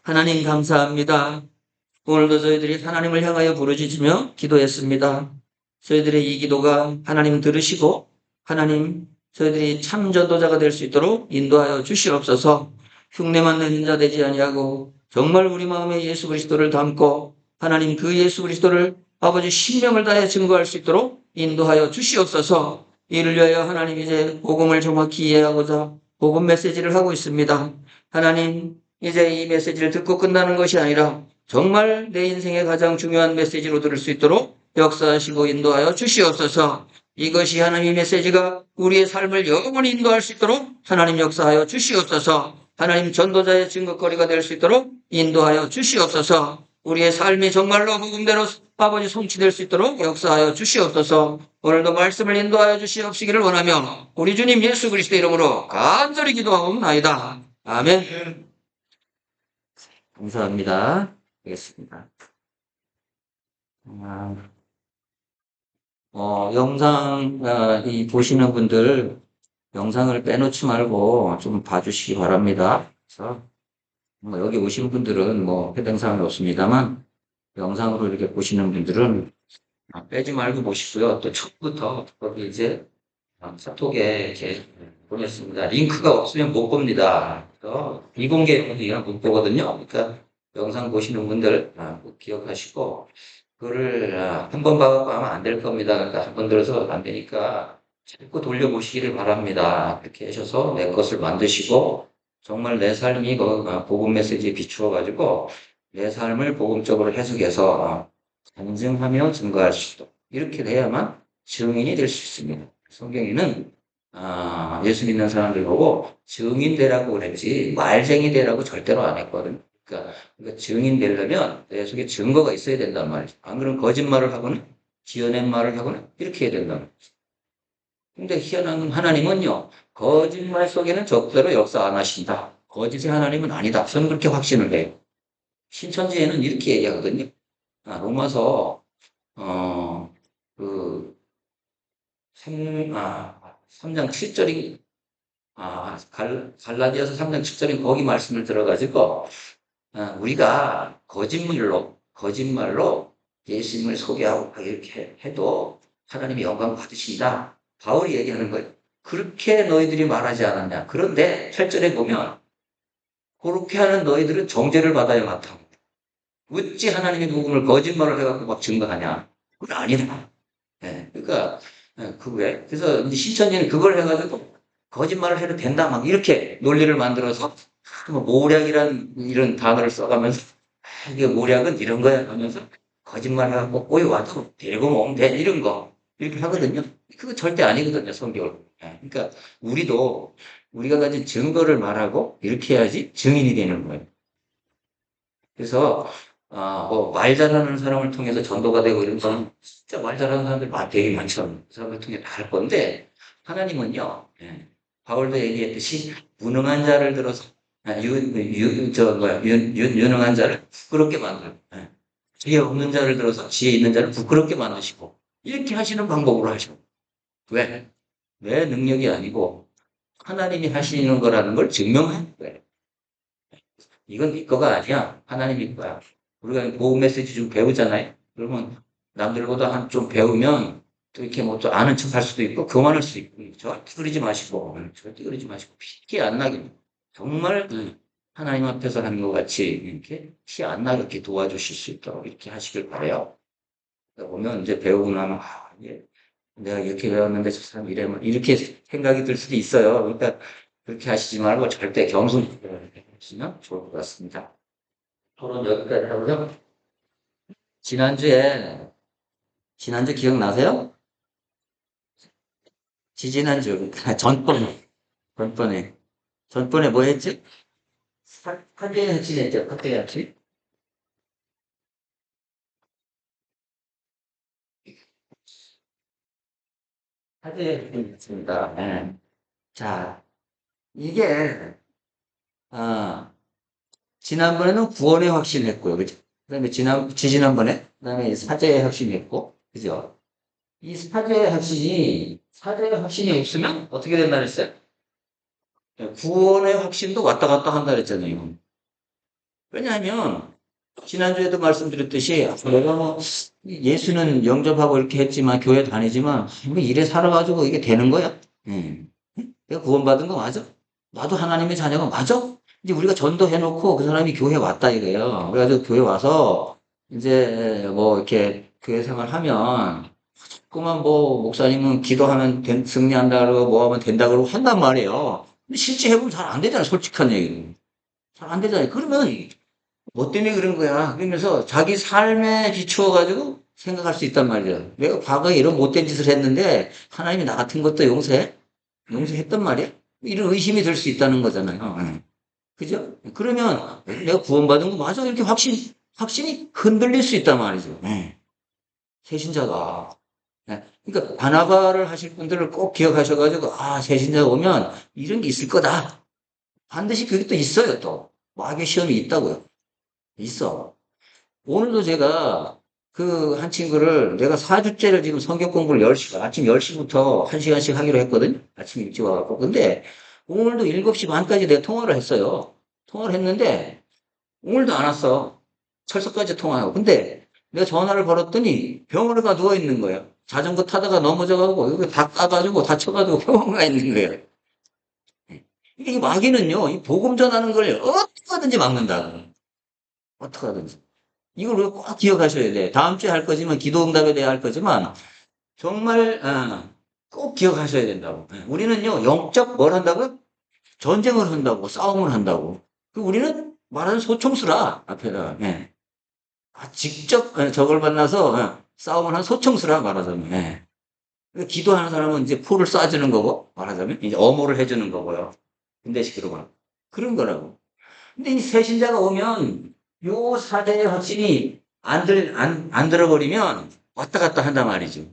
하나님 감사합니다. 오늘도 저희들이 하나님을 향하여 부르짖으며 기도했습니다. 저희들의 이 기도가 하나님 들으시고 하나님 저희들이 참 전도자가 될 수 있도록 인도하여 주시옵소서. 흉내만 내는 자 되지 아니하고 정말 우리 마음에 예수 그리스도를 담고 하나님 그 예수 그리스도를 아버지 신명을 다해 증거할 수 있도록 인도하여 주시옵소서. 이를 위하여 하나님 이제 복음을 정확히 이해하고자 복음 메시지를 하고 있습니다. 하나님 이제 이 메시지를 듣고 끝나는 것이 아니라 정말 내 인생의 가장 중요한 메시지로 들을 수 있도록 역사하시고 인도하여 주시옵소서. 이것이 하나님의 메시지가 우리의 삶을 영원히 인도할 수 있도록 하나님 역사하여 주시옵소서. 하나님 전도자의 증거거리가 될 수 있도록 인도하여 주시옵소서. 우리의 삶이 정말로 복음대로 아버지 성취될 수 있도록 역사하여 주시옵소서. 오늘도 말씀을 인도하여 주시옵시기를 원하며 우리 주님 예수 그리스도 이름으로 간절히 기도하옵나이다. 아멘. 감사합니다. 알겠습니다. 영상, 이 보시는 분들 영상을 빼놓지 말고 좀 봐주시기 바랍니다. 그래서 여기 오신 분들은 해당 사항이 없습니다만 영상으로 이렇게 보시는 분들은 빼지 말고 보시고요. 또 처음부터 거기 이제 카톡에 이렇게 보냈습니다. 링크가 없으면 못 봅니다. 그래서 비공개는 못 보거든요. 그러니까 영상 보시는 분들 꼭 기억하시고 그거를 한 번 봐갖고 하면 안 될 겁니다. 그러니까 한 번 들어서 안 되니까 자꾸 돌려보시기를 바랍니다. 그렇게 하셔서 내 것을 만드시고 정말 내 삶이 복음 메시지에 비추어가지고 내 삶을 복음적으로 해석해서 간증하며 증거할 수 있도록 이렇게 돼야만 증인이 될 수 있습니다. 성경에는 예수 믿는 사람들 보고 증인 되라고 그랬지 말쟁이 되라고 절대로 안 했거든요. 그러니까 증인 되려면 내 속에 증거가 있어야 된단 말이죠. 안 그러면 거짓말을 하거나 지어낸 말을 하거나 이렇게 해야 된단 말이죠. 근데 희한한 건 하나님은요. 거짓말 속에는 적대로 역사 안 하신다. 거짓의 하나님은 아니다. 저는 그렇게 확신을 해요. 신천지에는 이렇게 얘기하거든요. 로마서 그 3장 7절인 갈라디아서 3장 7절인 거기 말씀을 들어가지고 우리가 거짓말로 예수님을 소개하고 이렇게 해도 하나님이 영광 받으신다. 바울이 얘기하는 거예요. 그렇게 너희들이 말하지 않았냐. 그런데 8절에 보면 그렇게 하는 너희들은 정죄를 받아야 마땅하다. 어찌 하나님의 복음을 거짓말을 해갖고 막 증거하냐. 그건 아니다. 네, 그러니까 그래서 이제 신천지는 그걸 해가지고 거짓말을 해도 된다. 막 이렇게 논리를 만들어서 모략이란 이런 단어를 써가면서 이게 모략은 이런 거야 하면서 거짓말 해갖고 꼬이 와도 데리고 오면 돼 이런 거 이렇게 하거든요. 그거 절대 아니거든요. 성경을. 그러니까 우리가 가진 증거를 말하고 이렇게 해야지 증인이 되는 거예요. 그래서 말 잘하는 사람을 통해서 전도가 되고 이런 건 진짜 말 잘하는 사람들 되게 많죠. 그 사람을 통해 다 할 건데 하나님은요. 바울도 얘기했듯이 무능한 자를 들어서 유능한 자를 부끄럽게 만들고 지혜 없는 자를 들어서 지혜 있는 자를 부끄럽게 만드시고 이렇게 하시는 방법으로 하시고 왜 능력이 아니고 하나님이 하시는 거라는 걸 증명하는 거예요. 이건 네 거가 아니야. 하나님이 거야. 우리가 복음 메시지 좀 배우잖아요. 그러면 남들보다 좀 배우면 또 이렇게 또 아는 척 할 수도 있고 교만할 수도 있고 절대 그러지 마시고 피 안 나게 정말 하나님 앞에서 하는 것 같이 이렇게 피 안 나게 이렇게 도와주실 수 있도록 이렇게 하시길 바래요. 보면 이제 배우고 나면 내가 이렇게 배웠는데 저 사람 이러면 이렇게 생각이 들 수도 있어요. 그러니까 그렇게 하시지 말고 절대 겸손히 하시면 좋을 것 같습니다. 토론 여기까지 하고요. 지난주 기억나세요? 지지난주, 전번에 뭐 했지? 사죄 핵심했죠, 사죄 핵심? 사죄 핵심이었습니다. 네. 자, 이게, 지난번에는 구원의 확신을 했고요. 그죠? 그 다음에 지난번에, 그 다음에 사죄의 확신이 했고, 그죠? 이 사죄의 확신이 없으면 어떻게 된다 그랬어요? 구원의 확신도 왔다 갔다 한다 그랬잖아요. 왜냐하면, 지난주에도 말씀드렸듯이, 내가 뭐, 예수는 영접하고 이렇게 했지만, 교회 다니지만, 뭐 이래 살아가지고 이게 되는 거야? 내가 구원받은 거 맞아? 나도 하나님의 자녀가 맞아? 이제 우리가 전도해놓고 그 사람이 교회 왔다 이거예요. 그래가지고 교회 와서, 이제 뭐 이렇게 교회 생활하면, 자꾸만 뭐, 목사님은 기도하면 승리한다 그러고, 뭐 하면 된다 그러고 한단 말이에요. 근데 실제 해보면 잘 안 되잖아, 솔직한 얘기는. 잘 안 되잖아요. 그러면, 뭐 때문에 그런 거야? 그러면서 자기 삶에 비추어가지고 생각할 수 있단 말이야. 내가 과거에 이런 못된 짓을 했는데, 하나님이 나 같은 것도 용서해? 용서했단 말이야? 이런 의심이 들 수 있다는 거잖아요. 그죠? 그러면 내가 구원받은 거 맞아? 이렇게 확신이 흔들릴 수 있단 말이죠. 새신자가. 그러니까 바나바를 하실 분들을 꼭 기억하셔가지고, 아, 새신자가 오면 이런 게 있을 거다. 반드시 그게 또 있어요, 또. 마귀의 시험이 있다고요. 있어. 오늘도 제가 그 한 친구를 내가 4주째를 지금 성경 공부를 10시, 아침 10시부터 1시간씩 하기로 했거든? 아침 일찍 와갖고. 근데 오늘도 7시 반까지 내가 통화를 했어요. 통화를 했는데 오늘도 안 왔어. 철석까지 통화하고. 근데 내가 전화를 걸었더니 병원에 가 누워 있는 거예요. 자전거 타다가 넘어져가지고 여기 다 까가지고 다쳐가지고 병원 가 있는 거예요. 이 마귀는요, 이 복음 전하는 걸 어떻게 하든지 막는다. 어떻게 하든지. 이걸 꼭 기억하셔야 돼. 다음 주에 할 거지만, 기도 응답에 대해 할 거지만, 정말, 꼭 기억하셔야 된다고. 우리는요, 영적 뭘 한다고요? 전쟁을 한다고, 싸움을 한다고. 우리는 말하는 소총수라, 앞에다. 직접 적을 만나서 싸움을 한 소총수라 말하자면. 기도하는 사람은 이제 포를 쏴주는 거고, 말하자면, 이제 엄호를 해주는 거고요. 군대식으로만. 그런 거라고. 근데 이 새신자가 오면 요 사대의 확신이 안 들어버리면 왔다 갔다 한단 말이죠.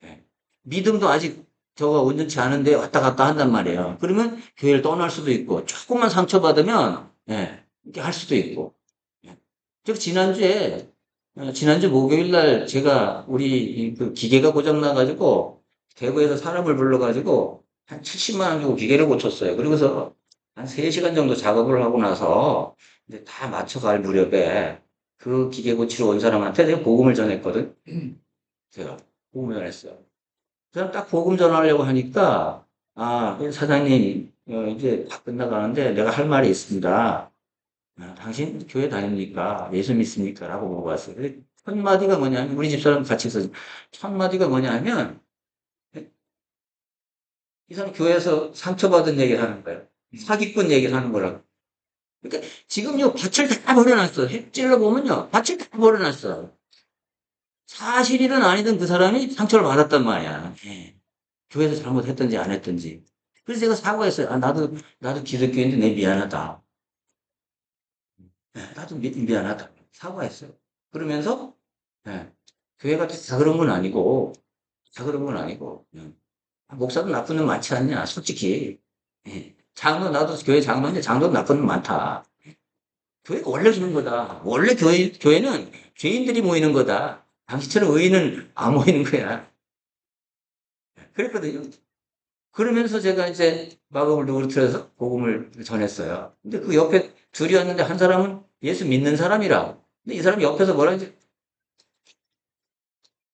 예. 믿음도 아직 저거 온전치 않은데 왔다 갔다 한단 말이에요. 그러면 교회를 떠날 수도 있고, 조금만 상처받으면, 이렇게 할 수도 있고. 예. 지난주 목요일 날 제가 우리 그 기계가 고장나가지고, 대구에서 사람을 불러가지고, 한 70만 원 주고 기계를 고쳤어요. 그러고서 한 3시간 정도 작업을 하고 나서, 이제 다 맞춰갈 무렵에 그 기계 고치러 온 사람한테 내가 복음을 전했거든. 제가 복음을 전했어요. 그냥 딱 복음 전하려고 하니까 아, 사장님 이제 다 끝나가는데 내가 할 말이 있습니다. 당신 교회 다닙니까? 예수 믿습니까? 라고 물어봤어요. 첫 마디가 뭐냐면 우리 집사람 같이 있어서 첫 마디가 뭐냐면 이 사람 교회에서 상처받은 얘기를 하는 거예요. 사기꾼 얘기를 하는 거라고. 그러니까 지금요 밭을 다 버려놨어. 찔러 보면요 밭을 다 버려놨어. 사실이든 아니든 그 사람이 상처를 받았단 말이야. 교회에서 잘못했든지 안 했든지. 그래서 제가 사과했어요. 아, 나도 기독교인데 내 미안하다. 나도 미안하다. 사과했어요. 그러면서, 예, 교회가 다 그런 건 아니고, 다 그런 건 아니고, 목사도 나쁜 놈 많지 않냐, 솔직히. 장로, 나도 교회 장로인데 장로도 나쁜 놈 많다. 교회가 원래 그런 거다. 원래 교회는 죄인들이 모이는 거다. 당신처럼 의인은 안 모이는 거야. 그랬거든요. 그러면서 제가 이제 마법을 누그러뜨려서 복음을 전했어요. 근데 그 옆에 둘이었는데 한 사람은 예수 믿는 사람이라. 근데 이 사람이 옆에서 뭐라 하지?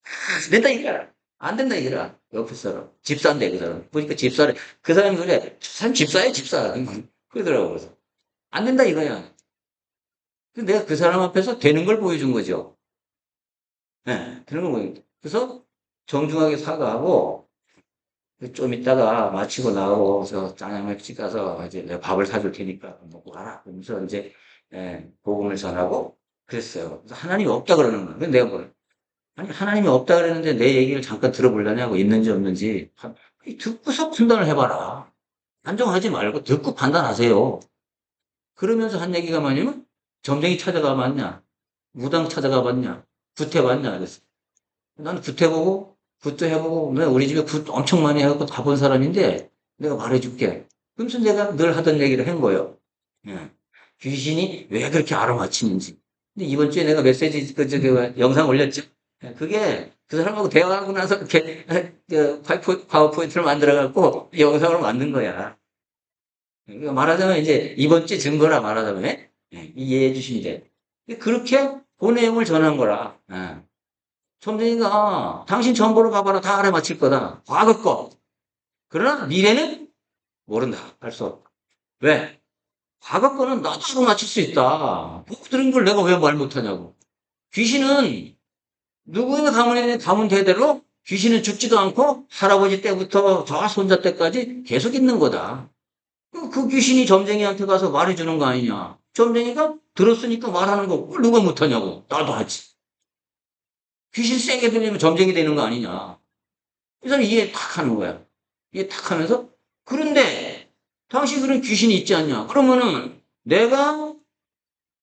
안 된다 이거야. 안 된다 이거야. 옆에 사람. 집사인데 그 사람. 보니까 집사래. 그 사람이 그래. 저 사람 집사야 집사. 그러더라고. 그래서 안 된다 이거야. 근데 내가 그 사람 앞에서 되는 걸 보여준 거죠. 되는 걸 보여준 거죠. 그래서 정중하게 사과하고 좀 이따가 마치고 나오고서 짜장면집 가서 이제 내가 밥을 사줄 테니까 먹고 가라. 그러면서 이제 복음을 전하고 그랬어요. 그래서 하나님이 없다 그러는 거예요. 근데 내가 뭘 아니 하나님이 없다 그랬는데 내 얘기를 잠깐 들어보려냐고 있는지 없는지 듣고서 판단을 해봐라. 단정하지 말고 듣고 판단하세요. 그러면서 한 얘기가 뭐냐면 점쟁이 찾아가 봤냐, 무당 찾아가 봤냐, 굿 해봤냐 그랬어. 나는 굿 해보고 굿도 해보고 내가 우리 집에 굿 엄청 많이 해갖고 다 본 사람인데 내가 말해줄게. 그러면서 내가 늘 하던 얘기를 한 거예요. 예. 귀신이 왜 그렇게 알아맞히는지. 근데 이번 주에 내가 메시지 영상 올렸죠. 예, 그게 그 사람하고 대화하고 나서 이렇게 파워포인트를 만들어갖고 영상으로 만든 거야. 그러니까 말하자면 이제 이번 주 증거라 말하자면 예, 이해해 주시면 돼. 그렇게 그 내용을 전한 거라. 예. 점쟁이가 당신 전보로 가봐라 다 알아맞힐 거다. 과거 거. 그러나 미래는 모른다. 할 수 없다. 왜? 과거 거는 나도 알아맞힐 수 있다. 복 들은 걸 내가 왜 말 못하냐고. 귀신은 누구의 가문이든 가문 대대로 귀신은 죽지도 않고 할아버지 때부터 저 손자 때까지 계속 있는 거다. 그 귀신이 점쟁이한테 가서 말해주는 거 아니냐. 점쟁이가 들었으니까 말하는 거 그걸 누가 못하냐고. 나도 하지. 귀신 세게 들리면 점쟁이 되는 거 아니냐. 이 사람이 이해 탁 하는 거야. 이해 탁 하면서 그런데 당신 그런 귀신이 있지 않냐. 그러면은 내가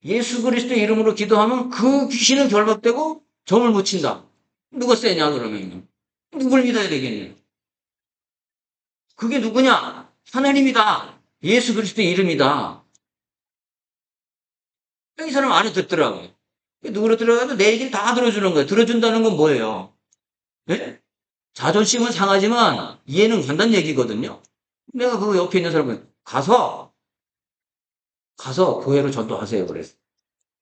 예수 그리스도 이름으로 기도하면 그 귀신은 결박되고 점을 묻힌다. 누가 세냐 그러면. 누굴 믿어야 되겠냐. 그게 누구냐? 하나님이다. 예수 그리스도 이름이다. 이 사람 안에 듣더라고요. 누구로 들어가도 내 얘기를 다 들어주는 거예요. 들어준다는 건 뭐예요? 네? 자존심은 상하지만 이해는 간다는 얘기거든요. 내가 그 옆에 있는 사람은 가서 교회로 전도하세요. 그랬어.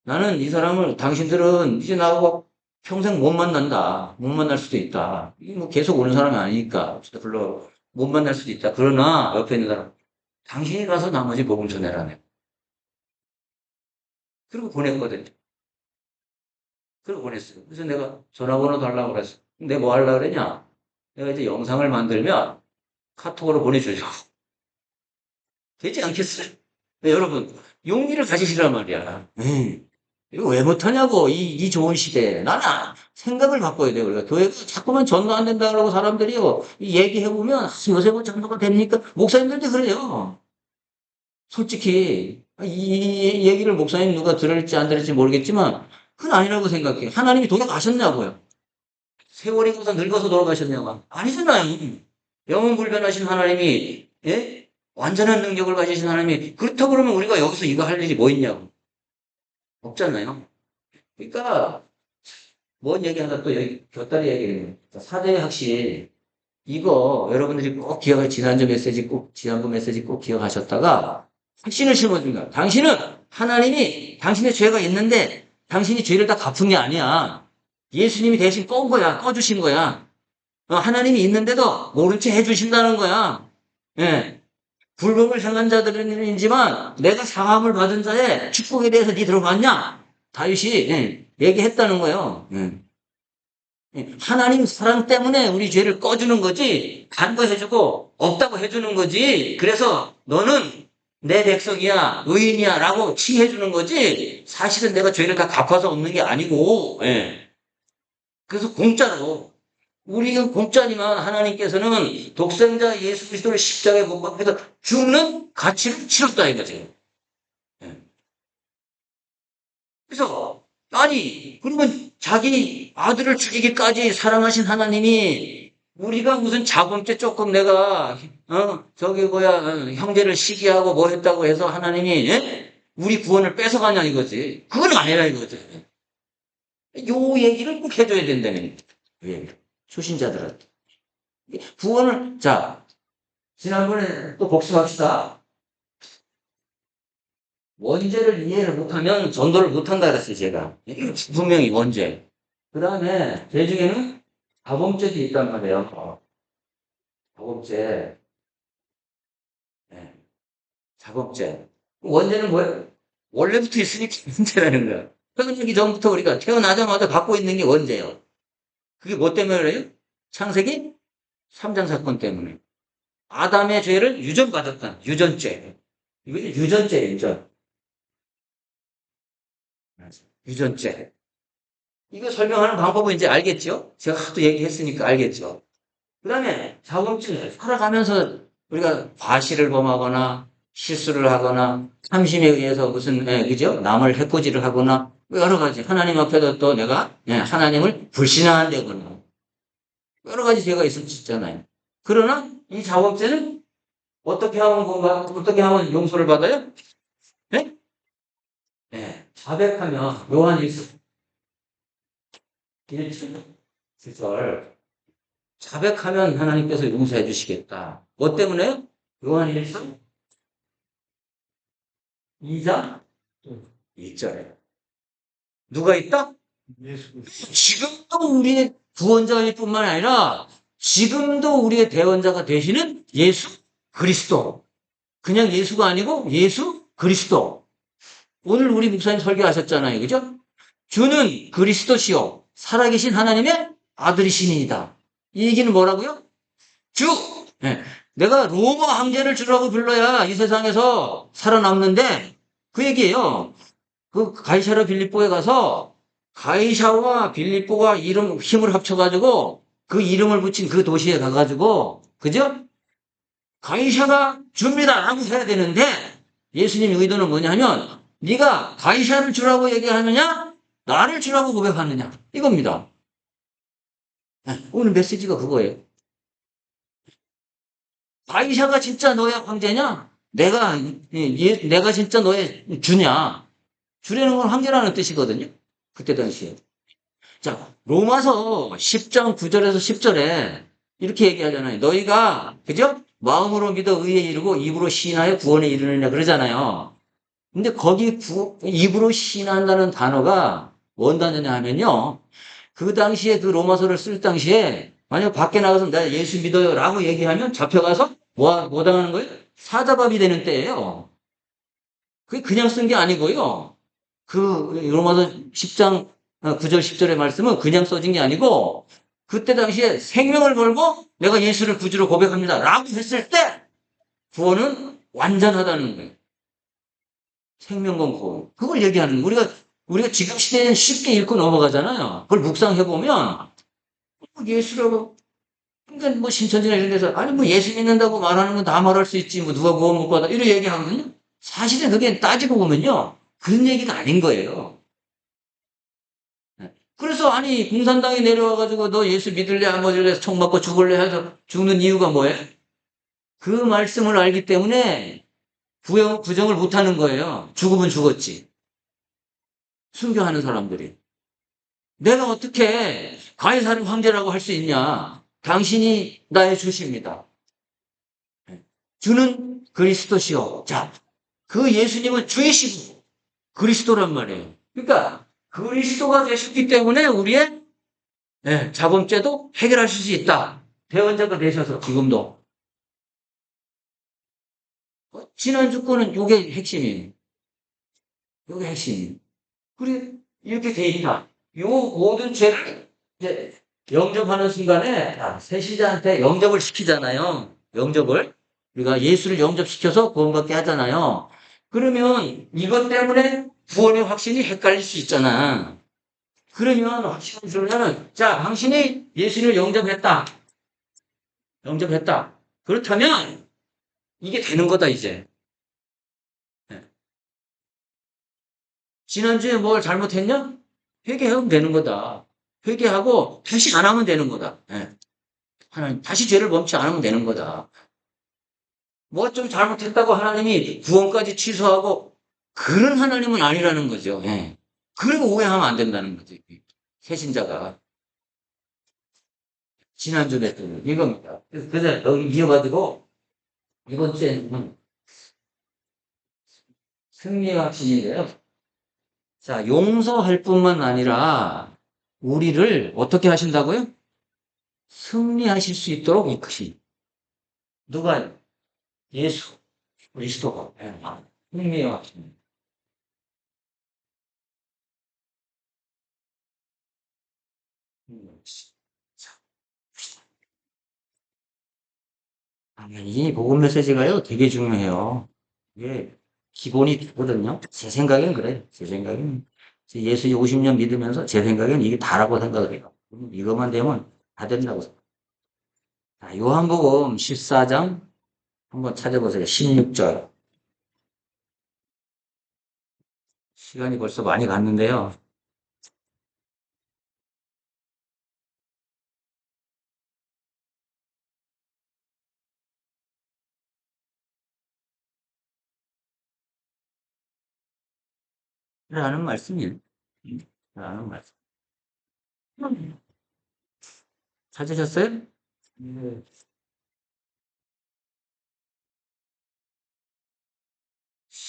나는 이 사람을 당신들은 이제 나하고 평생 못 만난다. 못 만날 수도 있다. 이게 뭐 계속 오는 사람이 아니니까. 별로 못 만날 수도 있다. 그러나 옆에 있는 사람 당신이 가서 나머지 복음 전해라네. 그리고 보냈거든요. 그리고 보냈어요. 그래서 내가 전화번호 달라고 그랬어. 내가 뭐 하려고 그랬냐? 내가 이제 영상을 만들면 카톡으로 보내주려고. 되지 않겠어요? 네, 여러분, 용기를 가지시란 말이야. 이거 왜 못하냐고, 이 좋은 시대에. 나는 생각을 바꿔야 돼요. 그러니까 교회가 자꾸만 전도 안 된다 그러고 사람들이요. 얘기해보면, 요새 뭐 전도가 됩니까? 목사님들도 그래요. 솔직히, 이 얘기를 목사님 누가 들을지 안 들을지 모르겠지만, 그건 아니라고 생각해. 하나님이 돌아가셨냐고요. 세월이 가서 늙어서 돌아가셨냐고. 아니잖아요. 영원 불변하신 하나님이, 예? 완전한 능력을 가지신 하나님이, 그렇다고 그러면 우리가 여기서 이거 할 일이 뭐 있냐고. 없잖아요. 그러니까, 뭔 얘기하다 또 여기 곁다리 얘기를 사대 학실, 이거 여러분들이 꼭 지난주 메시지 꼭, 지난번 메시지 꼭 기억하셨다가, 확신을 심어준 거야. 당신은 하나님이 당신의 죄가 있는데, 당신이 죄를 다 갚은 게 아니야. 예수님이 대신 건 거야. 꺼주신 거야. 하나님이 있는데도 모른 채 해주신다는 거야. 예. 불법을 행한 자들은이지만 내가 사함을 받은 자의 축복에 대해서 네 들어봤냐? 다윗이 얘기했다는 거예요. 하나님 사랑 때문에 우리 죄를 꺼주는 거지 간과해주고 없다고 해주는 거지. 그래서 너는 내 백성이야 의인이야 라고 칭해주는 거지 사실은 내가 죄를 다 갚아서 없는 게 아니고 그래서 공짜로 우리가 공짜지만 하나님께서는 독생자 예수 그리스도를 십자가에 못 박혀서 죽는 가치를 치렀다 이거지. 그래서 아니 그러면 자기 아들을 죽이기까지 사랑하신 하나님이 우리가 무슨 자범죄 조금 내가 저기 형제를 시기하고 뭐 했다고 해서 하나님이 우리 구원을 뺏어가냐 이거지. 그건 아니라 이거지. 요 얘기를 꼭 해줘야 된다는 거예요. 초신자들한테. 구원을, 자, 지난번에 또 복습합시다. 원죄를 이해를 못하면 전도를 못한다 그랬어요, 제가. 분명히 원죄. 그 다음에, 제 중에는 자범죄도 있단 말이에요. 자범죄. 네. 자범죄. 원죄는 뭐예요? 원래부터 있으니까 문제라는 거야. 태어나기 전부터 우리가 태어나자마자 갖고 있는 게 원죄예요. 그게 뭐 때문에 그래요? 창세기 3장 사건 때문에. 아담의 죄를 유전받았다. 유전죄. 이거 유전죄예요, 유전. 유전죄. 이거 설명하는 방법은 이제 알겠죠? 제가 하도 얘기했으니까 알겠죠? 그 다음에 자범죄. 살아가면서 우리가 과실을 범하거나 실수를 하거나 탐심에 의해서 무슨, 그죠? 남을 해코지를 하거나 여러 가지. 하나님 앞에서 또 내가 하나님을 불신한다거나 여러 가지 죄가 있을 수 있잖아요. 그러나 이 자범죄는 어떻게 하면 건가? 어떻게 하면 용서를 받아요? 네? 네. 자백하면 요한 1절 자백하면 하나님께서 용서해 주시겠다. 뭐 때문에요? 요한 1장 2장 1절에. 누가 있다? 예수. 지금도 우리의 구원자일 뿐만 아니라 지금도 우리의 대원자가 되시는 예수 그리스도. 그냥 예수가 아니고 예수 그리스도. 오늘 우리 목사님 설교하셨잖아요. 그죠? 주는 그리스도시요 살아계신 하나님의 아들이시니이다. 이 얘기는 뭐라고요? 주! 네. 내가 로마 황제를 주라고 불러야 이 세상에서 살아남는데 그 얘기예요. 그 가이사라 빌립보에 가서 가이사와 빌립보가 이름 힘을 합쳐가지고 그 이름을 붙인 그 도시에 가가지고 그죠? 가이사가 줍니다라고 해야 되는데 예수님의 의도는 뭐냐면 네가 가이사를 주라고 얘기하느냐 나를 주라고 고백하느냐 이겁니다. 오늘 메시지가 그거예요. 가이사가 진짜 너의 황제냐? 내가 진짜 너의 주냐? 주라는 건 황제라는 뜻이거든요. 그때 당시에. 자, 로마서 10장 9절에서 10절에 이렇게 얘기하잖아요. 너희가, 그죠? 마음으로 믿어 의에 이르고 입으로 시인하여 구원에 이르느냐 그러잖아요. 근데 거기 입으로 시인한다는 단어가 뭔 단어냐 하면요. 그 당시에 그 로마서를 쓸 당시에 만약 밖에 나가서 나 예수 믿어요 라고 얘기하면 잡혀가서 뭐 당하는 거예요? 사자밥이 되는 때예요. 그게 그냥 쓴 게 아니고요. 그 로마서 10장 9절 10절의 말씀은 그냥 써진 게 아니고 그때 당시에 생명을 걸고 내가 예수를 구주로 고백합니다 라고 했을 때 구원은 완전하다는 거예요. 생명건 구원. 그걸 얘기하는 거예요. 우리가 지금 시대에는 쉽게 읽고 넘어가잖아요. 그걸 묵상해보면 예수라고 그러니까 뭐 신천지나 이런 데서 아니 뭐 예수 믿는다고 말하는 건 다 말할 수 있지 뭐 누가 구원 못 받아 이런 얘기하거든요. 사실은 그게 따지고 보면요. 그런 얘기가 아닌 거예요. 그래서 아니 공산당이 내려와가지고 너 예수 믿을래 안 믿을래 총 맞고 죽을래 해서 죽는 이유가 뭐예요? 그 말씀을 알기 때문에 부정을 못하는 거예요. 죽으면 죽었지. 순교하는 사람들이. 내가 어떻게 가이사를 황제라고 할 수 있냐? 당신이 나의 주십니다. 주는 그리스도시요. 자, 그 예수님은 주이시고 그리스도란 말이에요. 그러니까 그리스도가 되셨기 때문에 우리의 자범죄도 해결하실 수 있다. 대원자가 되셔서 지금도. 지난주 거는 요게 핵심이에요. 요게 핵심이에요. 그래, 이렇게 돼 있다. 요 모든 죄를 이제 영접하는 순간에 세시자한테 영접을 시키잖아요. 영접을. 우리가 예수를 영접시켜서 구원받게 하잖아요. 그러면 이것 때문에 구원의 확신이 헷갈릴 수 있잖아. 그러면 확신을 주려면 자, 당신이 예수를 영접했다. 영접했다. 그렇다면 이게 되는 거다 이제. 네. 지난주에 뭘 잘못했냐? 회개하면 되는 거다. 회개하고 다시 안 하면 되는 거다. 네. 하나님 다시 죄를 범치 않으면 되는 거다. 뭐 좀 잘못했다고 하나님이 구원까지 취소하고 그런 하나님은 아니라는 거죠. 예. 그리고 오해하면 안 된다는 거죠. 새신자가. 지난주 냈던 이겁니다. 그래서 여기 이어가지고 이번 주에는 승리의 확신인데요. 자, 용서할 뿐만 아니라 우리를 어떻게 하신다고요? 승리하실 수 있도록 이끄시. 누가? 예수 그리스도가. 승리의 확신. 이 복음 메시지가요, 되게 중요해요. 이게 기본이 되거든요. 제 생각엔 그래요. 제 생각엔. 예수 50년 믿으면서 제 생각엔 이게 다라고 생각을 해요. 이것만 되면 다 된다고 생각해요. 자, 요한복음 14장 한번 찾아보세요. 16절. 시간이 벌써 많이 갔는데요. 라는 말씀이에요. 라는 말씀. 찾으셨어요? 네.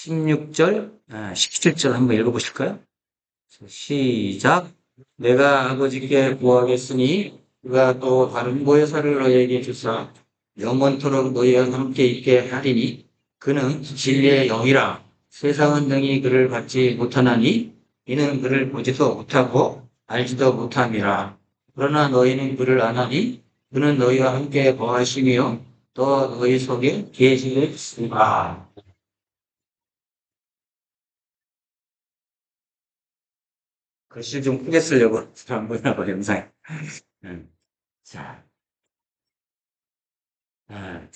16절, 17절 한번 읽어보실까요? 시작. 내가 아버지께 구하겠으니 그가 또 다른 보혜사를 너희에게 주사 영원토록 너희와 함께 있게 하리니 그는 진리의 영이라 세상은 능히 그를 받지 못하나니 이는 그를 보지도 못하고 알지도 못함이라. 그러나 너희는 그를 아나니 그는 너희와 함께 거하시며 또 너희 속에 계시겠으리라. 글씨를 좀 크게 쓰려고 안 보이나 봐, 영상에. 자, 아,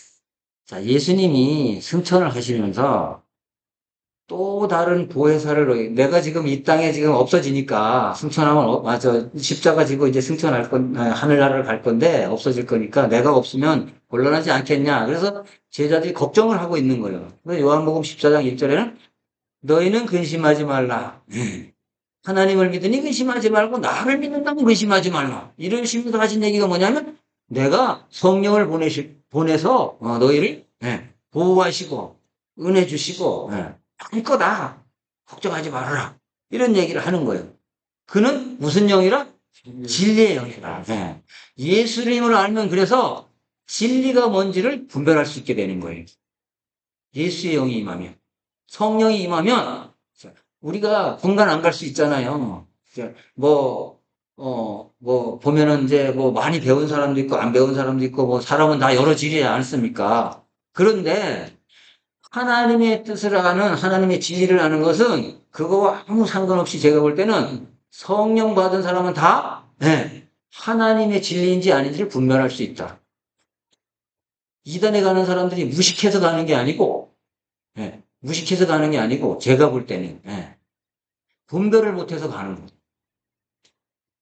자, 예수님이 승천을 하시면서 또 다른 보혜사를 내가 지금 이 땅에 지금 없어지니까 승천하면 맞아 십자가 지고 이제 승천할 건 하늘나라를 갈 건데 없어질 거니까 내가 없으면 곤란하지 않겠냐. 그래서 제자들이 걱정을 하고 있는 거예요. 그래서 요한복음 14장 1절에는 너희는 근심하지 말라. 하나님을 믿으니 근심하지 말고 나를 믿는다면 근심하지 말라. 이런 식으로 하신 얘기가 뭐냐면 내가 성령을 보내서 너희를 보호하시고 은혜 주시고 할 거다. 걱정하지 말아라. 이런 얘기를 하는 거예요. 그는 무슨 영이라? 진리의 영이라. 예수님을 알면 그래서 진리가 뭔지를 분별할 수 있게 되는 거예요. 예수의 영이 임하면. 성령이 임하면 우리가 분간 안 갈 수 있잖아요. 보면은 이제 뭐 많이 배운 사람도 있고 안 배운 사람도 있고 뭐 사람은 다 여러 질이지 않습니까? 그런데 하나님의 뜻을 아는 하나님의 진리를 아는 것은 그거와 아무 상관없이 제가 볼 때는 성령 받은 사람은 다 하나님의 진리인지 아닌지를 분별할 수 있다. 이단에 가는 사람들이 무식해서 가는 게 아니고 무식해서 가는 게 아니고 제가 볼 때는 분별을 못해서 가는 거예요.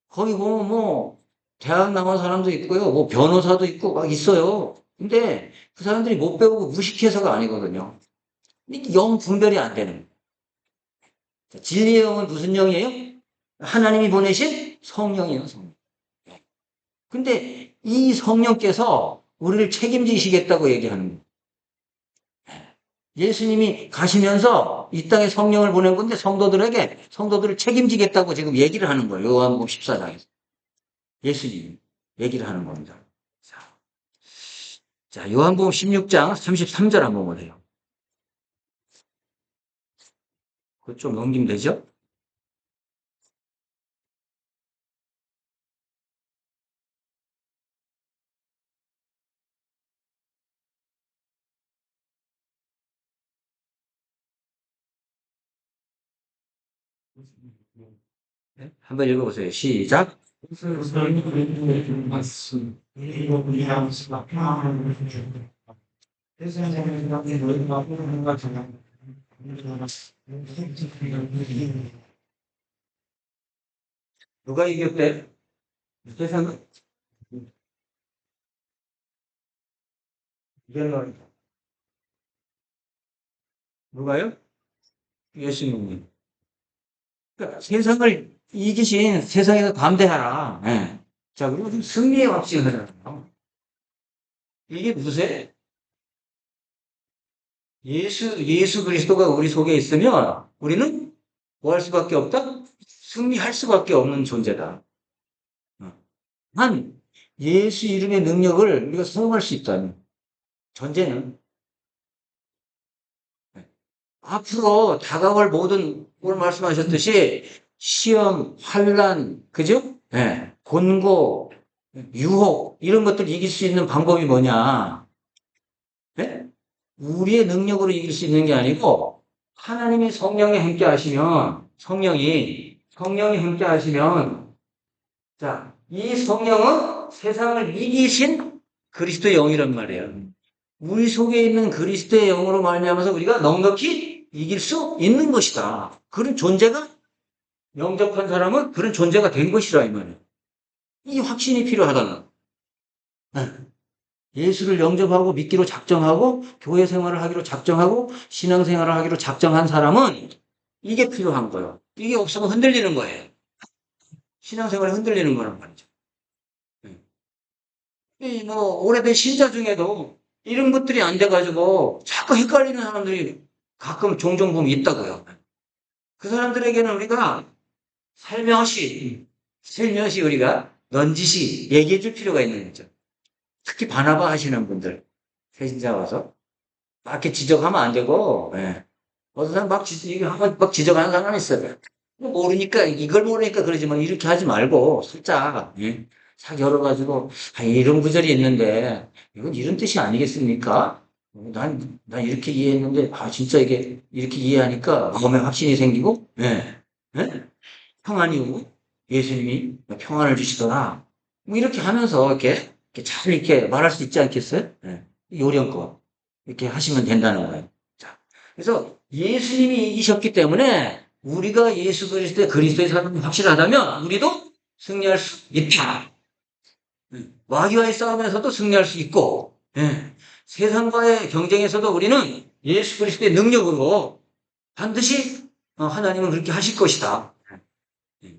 거기 보면 뭐 대학 나온 사람도 있고요. 뭐 변호사도 있고 막 있어요. 근데 그 사람들이 못 배우고 무식해서가 아니거든요. 영 분별이 안 되는 거예요. 진리의 영은 무슨 영이에요? 하나님이 보내신 성령이에요, 성령. 근데 이 성령께서 우리를 책임지시겠다고 얘기하는 거예요. 예수님이 가시면서 이 땅에 성령을 보낸 건데 성도들을 책임지겠다고 지금 얘기를 하는 거예요. 요한복음 14장에서. 예수님이 얘기를 하는 겁니다. 자, 요한복음 16장 33절 한번 보세요. 그거 좀 넘기면 되죠? 네? 한번 읽어보세요. 시작. 누가 이겼대? 세상은 이겼노. 누가요? 예수님이. 그러니까 세상을 이기신 세상에서 담대하라. 자, 그리고 지금 승리의 확신을 하잖아요. 이게 누구세요? 예수 그리스도가 우리 속에 있으면 우리는 뭐 할 수밖에 없다? 승리할 수밖에 없는 존재다. 한 예수 이름의 능력을 우리가 사용할 수 있다는 전제는 앞으로 다가올 모든 오늘 말씀하셨듯이 시험, 환란, 그죠? 곤고, 유혹 이런 것들 이길 수 있는 방법이 뭐냐? 네? 우리의 능력으로 이길 수 있는 게 아니고 하나님이 성령이 함께 하시면 성령이 함께 하시면 자, 이 성령은 세상을 이기신 그리스도의 영이란 말이에요. 우리 속에 있는 그리스도의 영으로 말미암아서 우리가 넉넉히 이길 수 있는 것이다. 그런 존재가 영접한 사람은 그런 존재가 된 것이라 이 말이에요. 이 확신이 필요하다는. 예수를 영접하고 믿기로 작정하고 교회 생활을 하기로 작정하고 신앙 생활을 하기로 작정한 사람은 이게 필요한 거예요. 이게 없으면 흔들리는 거예요. 신앙 생활이 흔들리는 거란 말이죠. 오래된 신자 중에도 이런 것들이 안 돼가지고 자꾸 헷갈리는 사람들이 가끔 종종 보면 있다고요. 그 사람들에게는 우리가 살며시 우리가 넌지시 얘기해 줄 필요가 있는 거죠. 특히 바나바 하시는 분들, 배신자 와서 막 이렇게 지적하면 안 되고, 예. 어떤 사람 막 지적하는 사람이 있어요. 모르니까, 이걸 모르니까 그러지만 이렇게 하지 말고, 살짝, 예. 싹 열어가지고, 아, 이런 구절이 있는데, 이건 이런 뜻이 아니겠습니까? 난 이렇게 이해했는데, 아, 진짜 이게, 이렇게 이해하니까 마음에 확신이 생기고, 예. 예? 평안이 오고, 예수님이 평안을 주시더라. 뭐 이렇게 하면서, 이렇게 잘 이렇게 말할 수 있지 않겠어요? 예. 요령껏. 이렇게 하시면 된다는 거예요. 자, 그래서 예수님이 이기셨기 때문에 우리가 예수 그리스도의 사람이 확실하다면 우리도 승리할 수 있다. 마귀와의 싸움에서도 승리할 수 있고, 예. 세상과의 경쟁에서도 우리는 예수 그리스도의 능력으로 반드시 하나님은 그렇게 하실 것이다. 예.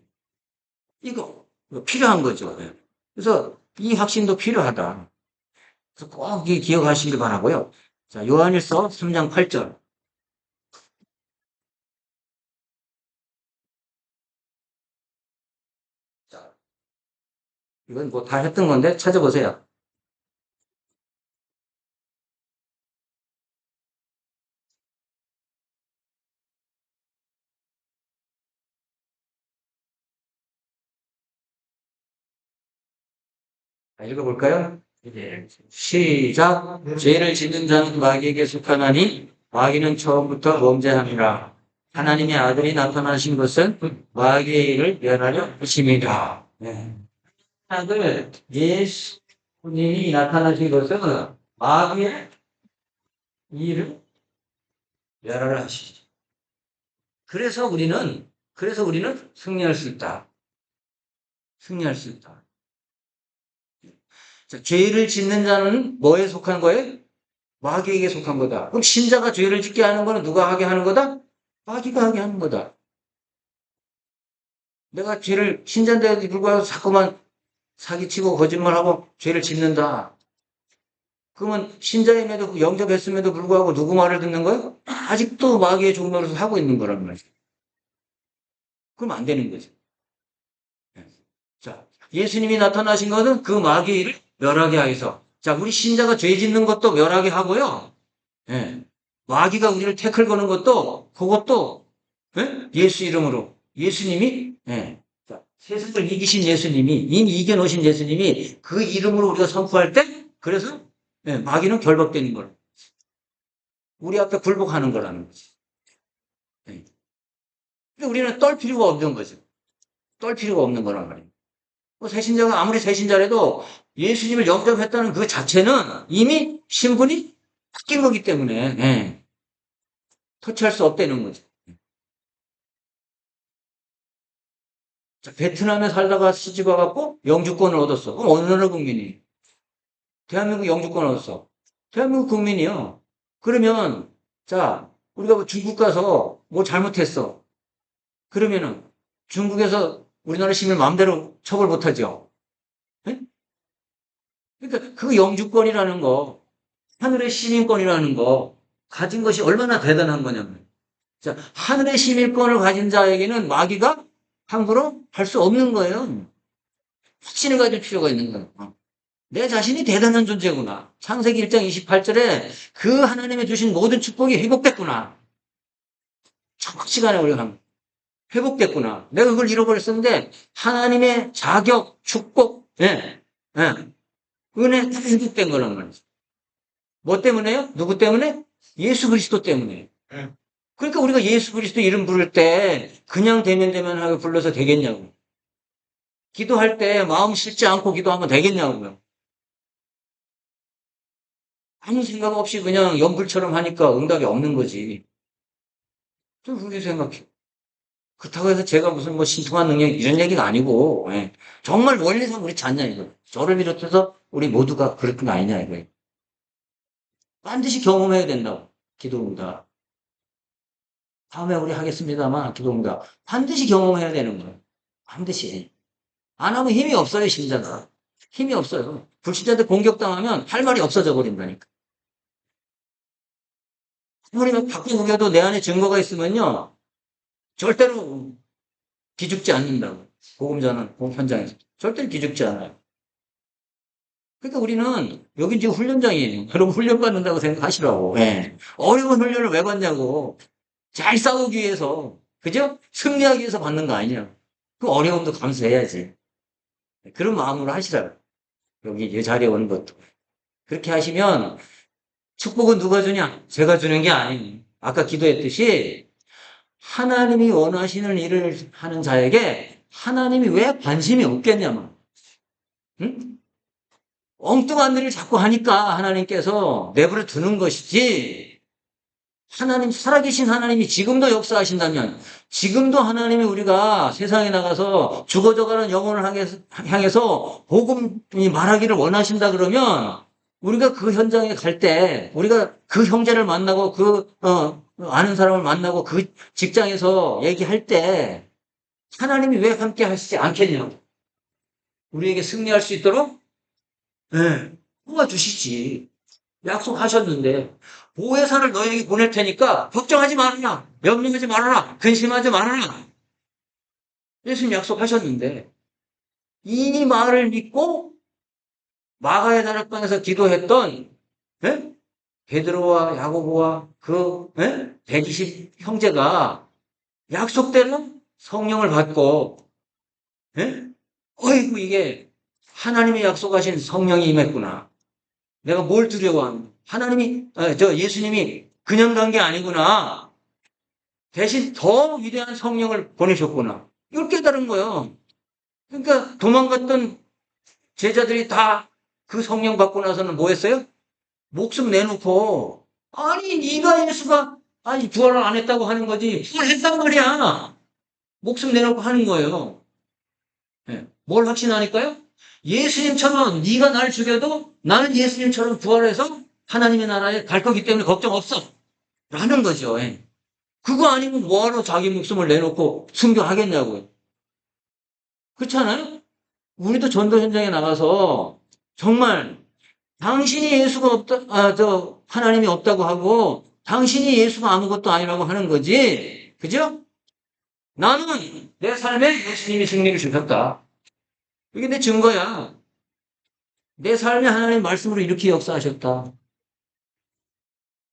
이거 필요한 거죠. 예. 그래서 이 확신도 필요하다. 그래서 꼭 기억하시길 바라고요. 자, 요한일서 3장 8절. 자, 이건 뭐 다 했던 건데 찾아보세요. 자, 읽어볼까요? 네. 시작. 죄를 짓는 자는 마귀에게 속하나니 마귀는 처음부터 범죄함이라. 하나님의 아들이 나타나신 것은 마귀의 일을 멸하려 하심이다. 네. 아들 예수님이 나타나신 것은 마귀의 일을 멸하려 하시죠. 그래서 우리는 승리할 수 있다. 승리할 수 있다. 자, 죄를 짓는 자는 뭐에 속한 거예요? 마귀에게 속한 거다. 그럼 신자가 죄를 짓게 하는 거는 누가 하게 하는 거다? 마귀가 하게 하는 거다. 내가 신자인데도 불구하고 자꾸만 사기치고 거짓말하고 죄를 짓는다. 그러면 신자임에도 영접했음에도 불구하고 누구 말을 듣는 거예요? 아직도 마귀의 종노릇을 하고 있는 거란 말이죠. 그럼 안 되는 거죠. 자, 예수님이 나타나신 것은 그 마귀의 일을 멸하게 하여서. 자, 우리 신자가 죄 짓는 것도 멸하게 하고요. 예. 마귀가 우리를 태클 거는 것도, 그것도, 예? 예수 이름으로. 예수님이, 예. 자, 세상을 이기신 예수님이, 이미 이겨놓으신 예수님이 그 이름으로 우리가 선포할 때, 그래서, 예, 마귀는 결박되는 거예요. 우리 앞에 굴복하는 거라는 거지. 예. 근데 우리는 떨 필요가 없는 거죠. 떨 필요가 없는 거란 말이에요. 새신자가 아무리 새신자라도 예수님을 영접했다는 그 자체는 이미 신분이 바뀐 거기 때문에, 예. 터치할 수 없다는 거죠. 자, 베트남에 살다가 시집 와갖고 영주권을 얻었어. 그럼 어느 나라 국민이? 대한민국 영주권을 얻었어. 대한민국 국민이요. 그러면, 자, 우리가 뭐 중국 가서 뭐 잘못했어. 그러면은 중국에서 우리나라 시민 마음대로 처벌 못하죠. 예? 그러니까 그 영주권이라는 거, 하늘의 시민권이라는 거, 가진 것이 얼마나 대단한 거냐면. 자, 하늘의 시민권을 가진 자에게는 마귀가 함부로 할 수 없는 거예요. 확신을 가질 필요가 있는 거예요. 내 자신이 대단한 존재구나. 창세기 1장 28절에 그 하나님의 주신 모든 축복이 회복됐구나. 첫 시간에 우리가 회복됐구나. 내가 그걸 잃어버렸었는데 하나님의 자격, 축복, 예, 예, 은혜 다 회복된 거란 말이죠. 뭐 때문에요? 누구 때문에? 예수 그리스도 때문에. 그러니까 우리가 예수 그리스도 이름 부를 때 그냥 대면 하고 불러서 되겠냐고. 기도할 때 마음 싫지 않고 기도하면 되겠냐고요. 아무 생각 없이 그냥 연불처럼 하니까 응답이 없는 거지. 좀 그렇게 생각해. 그렇다고 해서 제가 무슨 뭐 신통한 능력 이런 얘기가 아니고, 예. 정말 원리상 그렇지 않냐 이거. 저를 비롯해서 우리 모두가 그럴 건 아니냐 이거. 반드시 경험해야 된다고. 기도입니다. 다음에 우리 하겠습니다만 기도입니다. 반드시 경험해야 되는 거예요. 반드시. 안 하면 힘이 없어요, 신자가. 힘이 없어요. 불신자한테 공격당하면 할 말이 없어져 버린다니까. 아무리 밖에 우겨도 내 안에 증거가 있으면요. 절대로 기죽지 않는다고. 복음자는 복음 현장에서. 절대로 기죽지 않아요. 그러니까 우리는 여긴 지금 훈련장이에요. 여러분 훈련 받는다고 생각하시라고. 예. 어려운 훈련을 왜 받냐고. 잘 싸우기 위해서. 그죠? 승리하기 위해서 받는 거 아니냐. 그 어려움도 감수해야지. 그런 마음으로 하시라고. 여기 이 자리에 오는 것도. 그렇게 하시면 축복은 누가 주냐? 제가 주는 게 아니에요. 아까 기도했듯이 하나님이 원하시는 일을 하는 자에게 하나님이 왜 관심이 없겠냐면. 응? 엉뚱한 일을 자꾸 하니까 하나님께서 내버려 두는 것이지, 하나님, 살아계신 하나님이 지금도 역사하신다면, 지금도 하나님이 우리가 세상에 나가서 죽어져가는 영혼을 향해서 복음이 말하기를 원하신다 그러면, 우리가 그 현장에 갈 때, 우리가 그 형제를 만나고 아는 사람을 만나고 그 직장에서 얘기할 때, 하나님이 왜 함께 하시지 않겠냐고. 우리에게 승리할 수 있도록 네, 도와주시지. 약속하셨는데, 보혜사를 너에게 보낼 테니까, 걱정하지 말아라. 염려하지 말아라. 근심하지 말아라. 예수님 약속하셨는데, 이 말을 믿고, 마가의 다락방에서 기도했던, 예? 베드로와 야고보와 그, 120 형제가 약속대로 성령을 받고, 예? 어이구, 이게 하나님이 약속하신 성령이 임했구나. 내가 뭘 두려워하는? 예수님이 그냥 간 게 아니구나. 대신 더 위대한 성령을 보내셨구나. 이걸 깨달은 거예요. 그러니까 도망갔던 제자들이 다 그 성령 받고 나서는 뭐 했어요? 목숨 내놓고, 아니, 네가 예수가, 아니, 부활을 안 했다고 하는 거지. 부활했단 말이야. 목숨 내놓고 하는 거예요. 네. 뭘 확신하니까요? 예수님처럼 네가 날 죽여도 나는 예수님처럼 부활해서 하나님의 나라에 갈 거기 때문에 걱정 없어. 라는 거죠. 예. 그거 아니면 뭐하러 자기 목숨을 내놓고 순교하겠냐고요. 그렇잖아요? 우리도 전도 현장에 나가서 정말 당신이 예수가 없다, 하나님이 없다고 하고 당신이 예수가 아무것도 아니라고 하는 거지. 그죠? 나는 내 삶에 예수님이 승리를 주셨다. 이게 내 증거야. 내 삶에 하나님 말씀으로 이렇게 역사하셨다.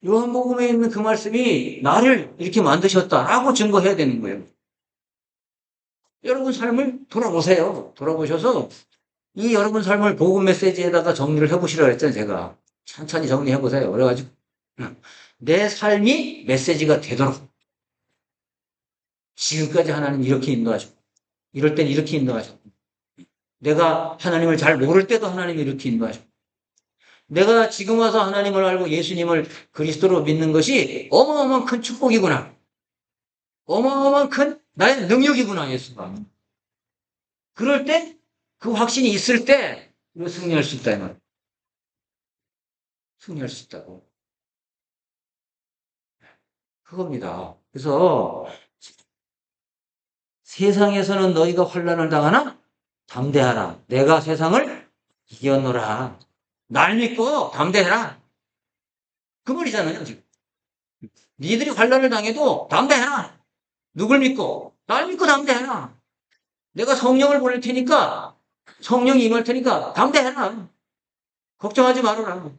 요한복음에 있는 그 말씀이 나를 이렇게 만드셨다라고 증거해야 되는 거예요. 여러분 삶을 돌아보세요. 돌아보셔서 이 여러분 삶을 복음 메시지에다가 정리를 해보시라고 했잖아요. 제가 천천히 정리해보세요. 그래가지고 내 삶이 메시지가 되도록 지금까지 하나님 이렇게 인도하셨고 이럴 땐 이렇게 인도하셨고 내가 하나님을 잘 모를 때도 하나님이 이렇게 인도하셨고 내가 지금 와서 하나님을 알고 예수님을 그리스도로 믿는 것이 어마어마한 큰 축복이구나. 어마어마한 큰 나의 능력이구나, 예수가. 그럴 때, 그 확신이 있을 때, 우리가 승리할 수 있다, 이 말. 승리할 수 있다고. 그겁니다. 그래서, 세상에서는 너희가 환난을 당하나? 담대하라. 내가 세상을 이겼노라. 날 믿고 담대해라. 그 말이잖아요, 지금. 니들이 환난을 당해도 담대해라. 누굴 믿고? 날 믿고 담대해라. 내가 성령을 보낼 테니까, 성령이 임할 테니까 담대해라. 걱정하지 말아라.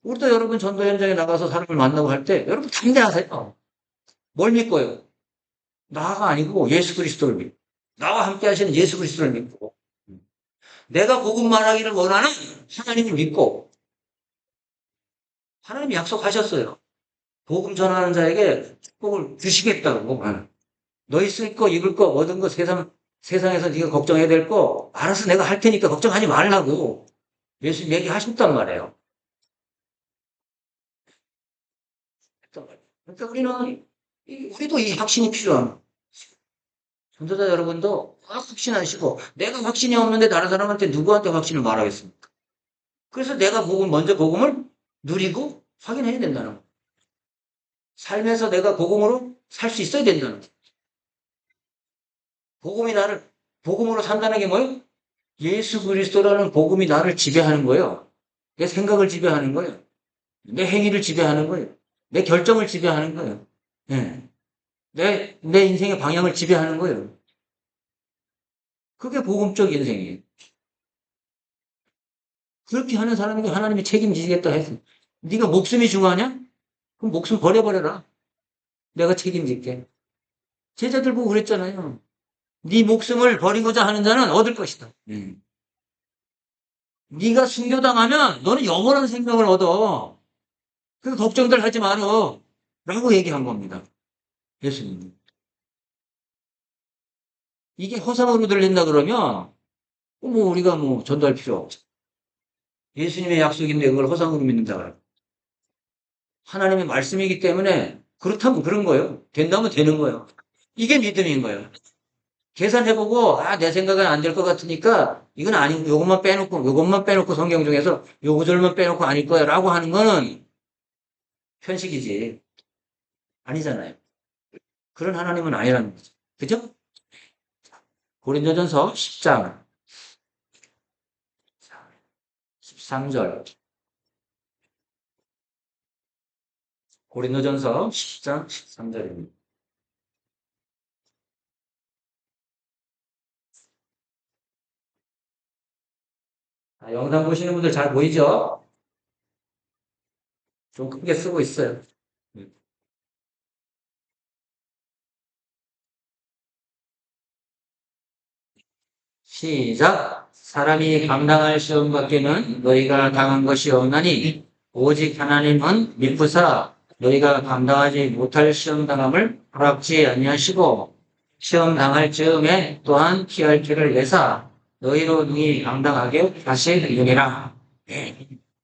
우리도 여러분 전도 현장에 나가서 사람을 만나고 할 때 여러분 담대하세요. 뭘 믿고요? 나가 아니고 예수 그리스도를 믿고 나와 함께 하시는 예수 그리스도를 믿고 내가 복음 말하기를 원하는 하나님을 믿고 하나님이 약속하셨어요. 복음 전하는 자에게 축복을 주시겠다고. 너희 쓸 거, 입을 거, 얻은 거 세상에서 네가 걱정해야 될 거 알아서 내가 할 테니까 걱정하지 말라고 예수님 얘기하셨단 말이에요. 그러니까 우리도 이 확신이 필요합니다. 전도자 여러분도 확신하시고 내가 확신이 없는데 다른 사람한테 누구한테 확신을 말하겠습니까? 그래서 내가 먼저 복음을 누리고 확인해야 된다는 거예요. 삶에서 내가 복음으로 살 수 있어야 된다는 거예요. 복음으로 산다는 게 뭐예요? 예수 그리스도라는 복음이 나를 지배하는 거예요. 내 생각을 지배하는 거예요. 내 행위를 지배하는 거예요. 내 결정을 지배하는 거예요. 예. 내 인생의 방향을 지배하는 거예요. 그게 복음적 인생이에요. 그렇게 하는 사람에게 하나님이 책임지겠다 했어. 네가 목숨이 중요하냐? 그럼 목숨 버려버려라. 내가 책임질게. 제자들 보고 그랬잖아요. 네 목숨을 버리고자 하는 자는 얻을 것이다. 네가 순교당하면 너는 영원한 생명을 얻어. 그 걱정들 하지 말어. 라고 얘기한 겁니다. 예수님. 이게 허상으로 들린다 그러면 뭐 우리가 뭐 전도할 필요 없죠. 예수님의 약속인데 그걸 허상으로 믿는다 그래요. 하나님의 말씀이기 때문에 그렇다면 그런 거예요. 된다면 되는 거예요. 이게 믿음인 거예요. 계산해보고 내 생각은 안 될 것 같으니까 이건 아니고 요것만 빼놓고 성경 중에서 요 구절만 빼놓고 아닐 거야 라고 하는 거는 편식이지. 아니잖아요. 그런 하나님은 아니라는 거죠. 그죠? 고린도전서 10장 13절. 고린도전서 10장 13절입니다. 영상 보시는 분들 잘 보이죠? 좀 크게 쓰고 있어요. 시작. 사람이 감당할 시험 밖에는 너희가 당한 것이 없나니 오직 하나님은 미쁘사 너희가 감당하지 못할 시험 당함을 허락지 아니하시고 시험 당할 즈음에 또한 피할 길을 내사 너희로 능히 감당하게 하시느니라.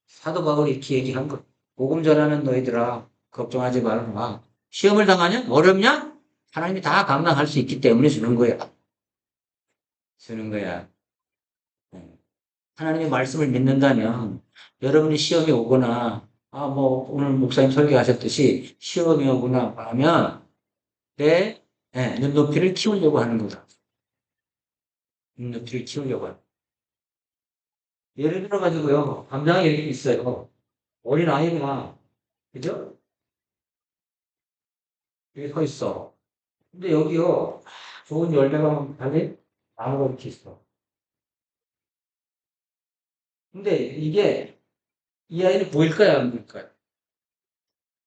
사도 바울이 이렇게 얘기한 거. 복음 전하는 너희들아 걱정하지 말라. 시험을 당하냐? 어렵냐? 하나님이 다 감당할 수 있기 때문에 주는 거야. 주는 거야. 하나님의 말씀을 믿는다면 여러분이 시험이 오거나 뭐 오늘 목사님 설교하셨듯이 시험이 오거나 하면 내 눈높이를 키우려고 하는 거다. 눈높이를 키우려고 하는. 예를 들어 가지고요. 감당이 이렇게 있어요. 어린 아이가 그죠? 여기 서 있어. 근데 여기요. 좋은 열매가 달린 나무가 이렇게 있어. 근데 이게 이 아이는 보일까요? 안 보일까요?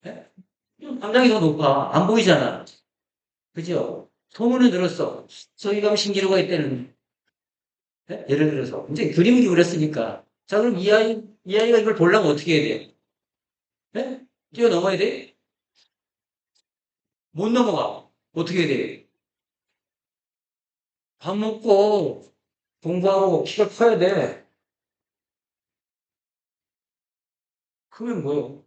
예? 감당이 더 높아. 안 보이잖아. 그죠? 소문을 들었어. 저기 가면 신기루가 있다는. 예? 예를 들어서. 이제 그림이 그렸으니까. 자, 그럼 이 아이가 이걸 보려면 어떻게 해야 돼? 예? 뛰어넘어야 돼? 못 넘어가. 어떻게 해야 돼? 밥 먹고 공부하고 키가 커야 돼. 크면 뭐요?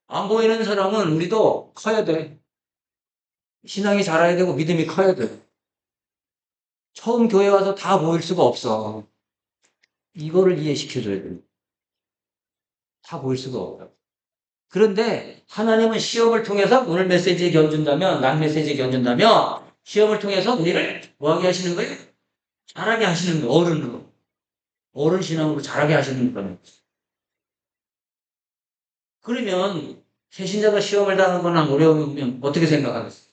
안 보이는 사람은 우리도 커야 돼. 신앙이 자라야 되고 믿음이 커야 돼. 처음 교회 와서 다 보일 수가 없어. 이거를 이해시켜줘야 돼. 다 보일 수가 없어. 그런데 하나님은 시험을 통해서 오늘 메시지에 견준다면, 난 메시지에 견준다면, 시험을 통해서 우리를 뭐하게 하시는 거예요? 자라게 하시는 거예요. 어른으로. 어른 신앙으로 자라게 하시는 거예요. 그러면 새신자가 시험을 당하거나 어려움이 오면 어떻게 생각하겠어요?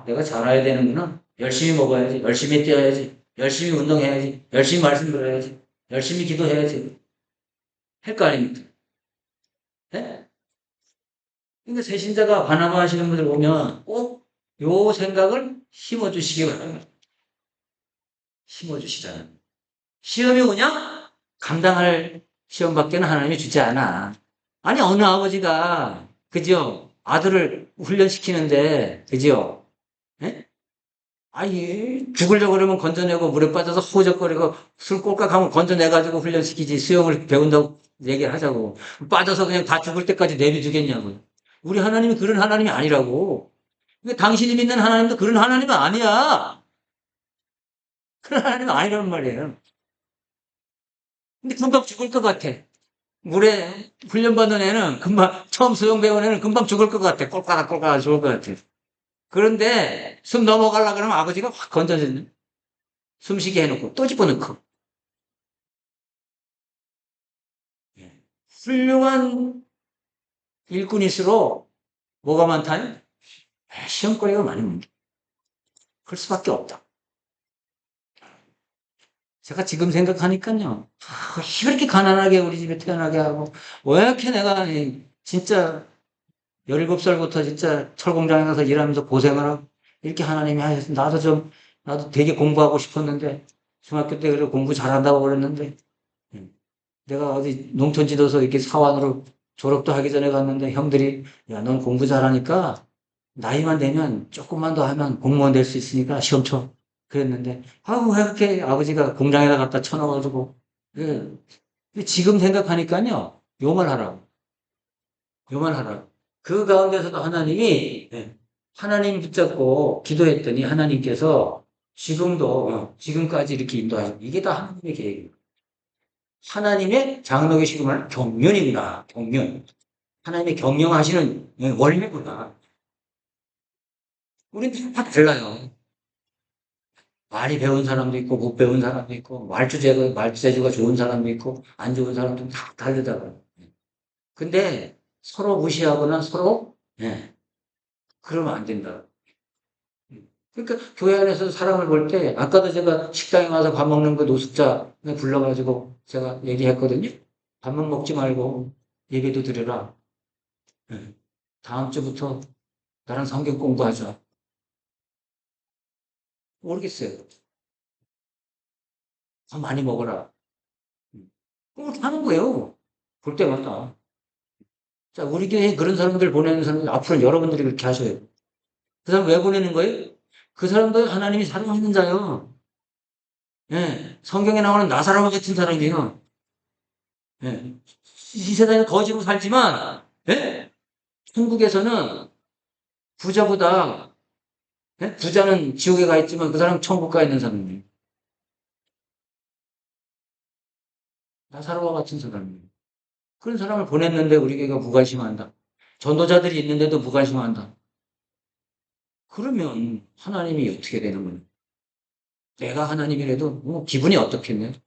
내가 자라야 되는구나. 열심히 먹어야지. 열심히 뛰어야지. 열심히 운동해야지. 열심히 말씀 들어야지. 열심히 기도해야지. 할 거 아닙니까? 네? 그러니까 새신자가 반항 하시는 분들 보면 꼭 요 생각을 심어주시기 바랍니다. 심어주시잖아요. 시험이 오냐? 감당할 시험밖에는 하나님이 주지 않아. 아니, 어느 아버지가, 그죠? 아들을 훈련시키는데, 그죠? 예? 아니, 죽으려고 그러면 건져내고 물에 빠져서 호적거리고 술 꼴깍 하면 건져내가지고 훈련시키지. 수영을 배운다고 얘기를 하자고. 빠져서 그냥 다 죽을 때까지 내비두겠냐고. 우리 하나님이 그런 하나님이 아니라고. 그러니까 당신이 믿는 하나님도 그런 하나님은 아니야. 그런 하나님은 아니란 말이에요. 근데 금방 죽을 것 같아. 물에 훈련받는 애는 금방, 처음 수영 배운 애는 금방 죽을 것 같아. 꼴깍꼴깍 죽을 것 같아. 그런데 숨 넘어가려고 그러면 아버지가 확 건져주는. 숨쉬게 해놓고 또 집어넣고. 훌륭한 일꾼일수록 뭐가 많다요? 시험거리가 많습니다. 그럴 수밖에 없다. 제가 지금 생각하니까요. 왜 이렇게 가난하게 우리 집에 태어나게 하고, 왜 이렇게 내가 진짜 17살부터 진짜 철공장에 가서 일하면서 고생을 하고, 이렇게 하나님이 하셔서 나도 되게 공부하고 싶었는데, 중학교 때 그래 공부 잘한다고 그랬는데, 내가 어디 농촌지도서 이렇게 사원으로 졸업도 하기 전에 갔는데 형들이, 야, 넌 공부 잘하니까 나이만 되면 조금만 더 하면 공무원 될 수 있으니까 시험 쳐. 그랬는데, 왜 이렇게 아버지가 공장에다 갖다 쳐넣어가지고, 예. 근데 지금 생각하니까요, 요만 하라고. 요만 하라고. 그 가운데서도 하나님이, 예, 하나님 붙잡고 기도했더니 하나님께서 지금도, 지금까지 이렇게 인도하시고, 이게 다 하나님의 계획이에요. 하나님의 장로의 시금을 경륜이구나, 경륜. 하나님의 경영하시는 원리구나. 우린 다 달라요. 많이 배운 사람도 있고, 못 배운 사람도 있고, 말투재주가 좋은 사람도 있고, 안 좋은 사람도 다 다르다고요. 근데 서로 무시하거나 서로, 예, 그러면 안 된다. 그러니까 교회 안에서 사람을 볼 때, 아까도 제가 식당에 와서 밥 먹는 그 노숙자 불러가지고 제가 얘기했거든요. 밥만 먹지 말고 예배도 드려라. 예. 다음 주부터 나랑 성경 공부하자. 모르겠어요. 더 많이 먹어라. 하는 거예요. 볼 때마다. 자, 우리 교회에 그런 사람들 보내는 사람들, 앞으로 여러분들이 그렇게 하셔요. 그 사람 왜 보내는 거예요? 그 사람도 하나님이 사랑하는 자요. 예. 성경에 나오는 나사로와 같은 사람이에요. 예. 이 세상에 거지로 살지만, 예? 천국에서는 부자보다, 예? 부자는 지옥에 가 있지만 그 사람은 천국 가 있는 사람이에요. 나사로와 같은 사람이에요. 그런 사람을 보냈는데 우리 교회가 무관심한다. 전도자들이 있는데도 무관심한다. 그러면 하나님이 어떻게 되는 거예요? 내가 하나님이라도 뭐 기분이 어떻겠네?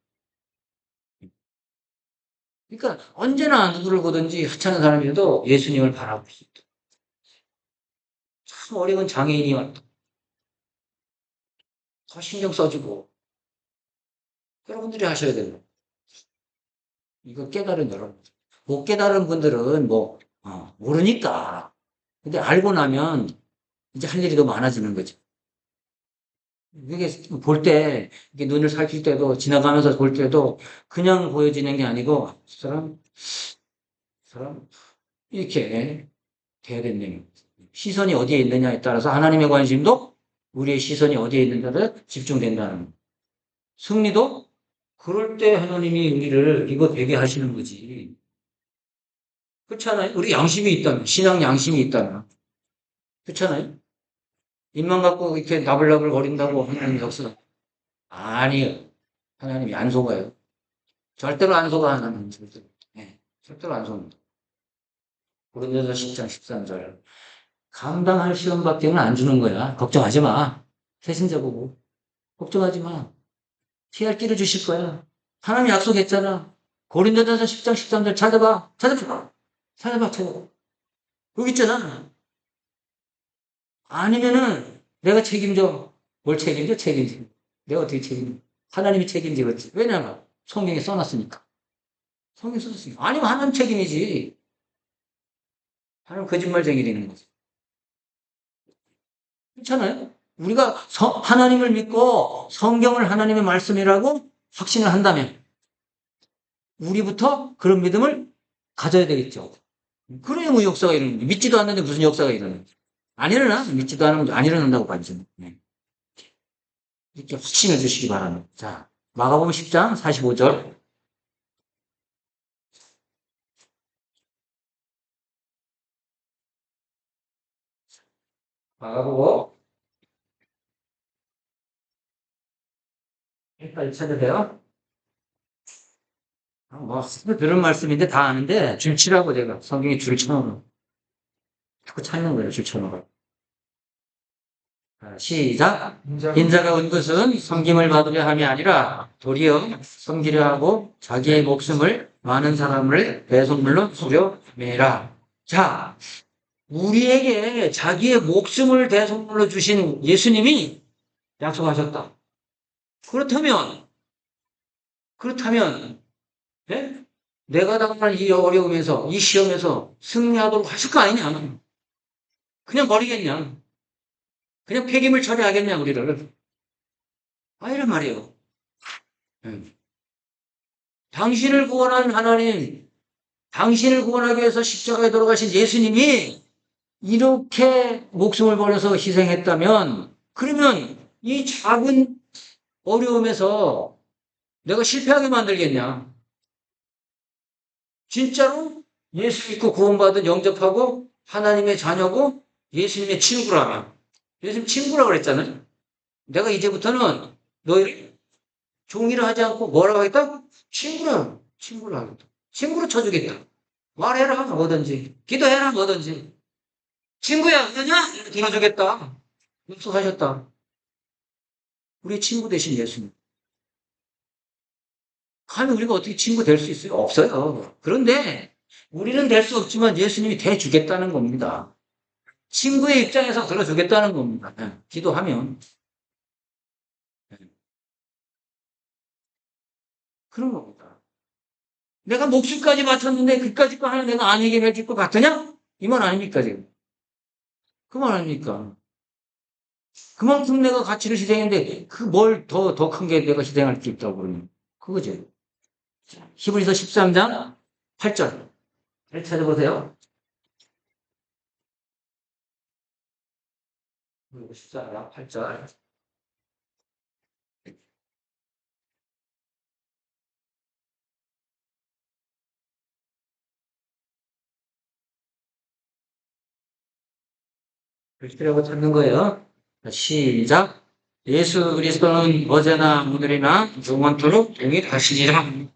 그러니까 언제나 누구를 보든지 하찮은 사람이라도 예수님을 바라보고 있다. 참 어려운 장애인이 왔다. 더 신경 써주고 여러분들이 하셔야 돼요. 이거 깨달은 여러분. 못 깨달은 분들은 뭐 모르니까. 근데 알고 나면 이제 할 일이 더 많아지는 거죠. 이게 볼 때, 이게 눈을 살필 때도, 지나가면서 볼 때도 그냥 보여지는 게 아니고, 사람, 이렇게 돼야 된다는 거죠. 시선이 어디에 있느냐에 따라서 하나님의 관심도 우리의 시선이 어디에 있는가에 집중된다는 거예요. 승리도 그럴 때 하나님이 우리를 이거 되게 하시는 거지. 그렇지 않아요? 우리 양심이 있다면, 신앙 양심이 있다면. 그렇지 않아요? 입만 갖고 이렇게 나불나불 거린다고 하나님 역사. 아니요. 하나님이 안 속아요. 절대로 안 속아, 하나님. 절대로. 네, 절대로 안 속습니다. 고린도서 10장 13절. 감당할 시험밖에는 안 주는 거야. 걱정하지 마. 세신자 보고. 걱정하지 마. 피할 길을 주실 거야. 하나님 약속했잖아. 고린도전서 10장 13절 찾아봐. 찾아봐. 찾아봐. 찾아봐. 여기 있잖아. 아니면은 내가 책임져. 뭘 책임져? 책임져. 내가 어떻게 책임져? 하나님이 책임지겠지. 왜냐면 성경에 써놨으니까. 성경에 써놨으니까. 아니면 하나님 책임이지. 하나님 거짓말쟁이 되는 거지. 그렇잖아요? 우리가 하나님을 믿고 성경을 하나님의 말씀이라고 확신을 한다면 우리부터 그런 믿음을 가져야 되겠죠. 그래야 뭐 역사가 일어나는 거예요. 믿지도 않는데 무슨 역사가 일어나요? 안 일어나. 믿지도 않으면 안 일어난다고 봐야죠. 네. 이렇게 확신을 주시기 바랍니다. 자, 마가복음 10장 45절. 마가복음 여기까지 찾으세요. 뭐 들은 말씀인데 다 아는데 줄 치라고 제가 성경에 줄 쳐놓은 자꾸 찾는 거예요. 줄 쳐놓은. 시작. 인자가 온 것은 섬김을 받으려 함이 아니라 도리어 섬기려 하고 자기의 목숨을 많은 사람을 배송물로 주려 함이라. 자, 우리에게 자기의 목숨을 대속물로 주신 예수님이 약속하셨다. 그렇다면, 예? 내가 당할 이 어려움에서, 이 시험에서 승리하도록 하실 거 아니냐? 그냥 버리겠냐? 그냥 폐기물 처리하겠냐, 우리를? 이런 말이에요. 예. 당신을 구원한 하나님, 당신을 구원하기 위해서 십자가에 돌아가신 예수님이 이렇게 목숨을 버려서 희생했다면, 그러면 이 작은 어려움에서 내가 실패하게 만들겠냐? 진짜로 예수 믿고 구원받은 영접하고 하나님의 자녀고 예수님의 친구라면, 예수님 친구라 그랬잖아요. 내가 이제부터는 너희를 종이라 하지 않고 뭐라고 하겠다? 친구라 하겠다. 친구로 쳐주겠다. 말해라, 뭐든지. 기도해라, 뭐든지. 친구야, 그러냐? 들어주겠다. 약속하셨다. 우리 친구 되신 예수님. 감히 우리가 어떻게 친구 될 수 있어요? 없어요. 그런데 우리는 될 수 없지만 예수님이 돼주겠다는 겁니다. 친구의 입장에서 들어주겠다는 겁니다. 기도하면. 그런 겁니다. 내가 목숨까지 바쳤는데 그까짓 거 하나 내가 안 해결해 줄 것 같으냐? 이 말 아닙니까, 지금? 그 말 아닙니까? 그만큼 내가 가치를 희생했는데 그 뭘 더 큰 게 내가 희생할 수 있다고 그러면 그거죠. 히브리서 13장 8절. 잘 찾아보세요. 14장 8절. 글씨라고 찾는 거예요. 시작. 예수 그리스도는 어제나 오늘이나 영원토록 동일하시니라.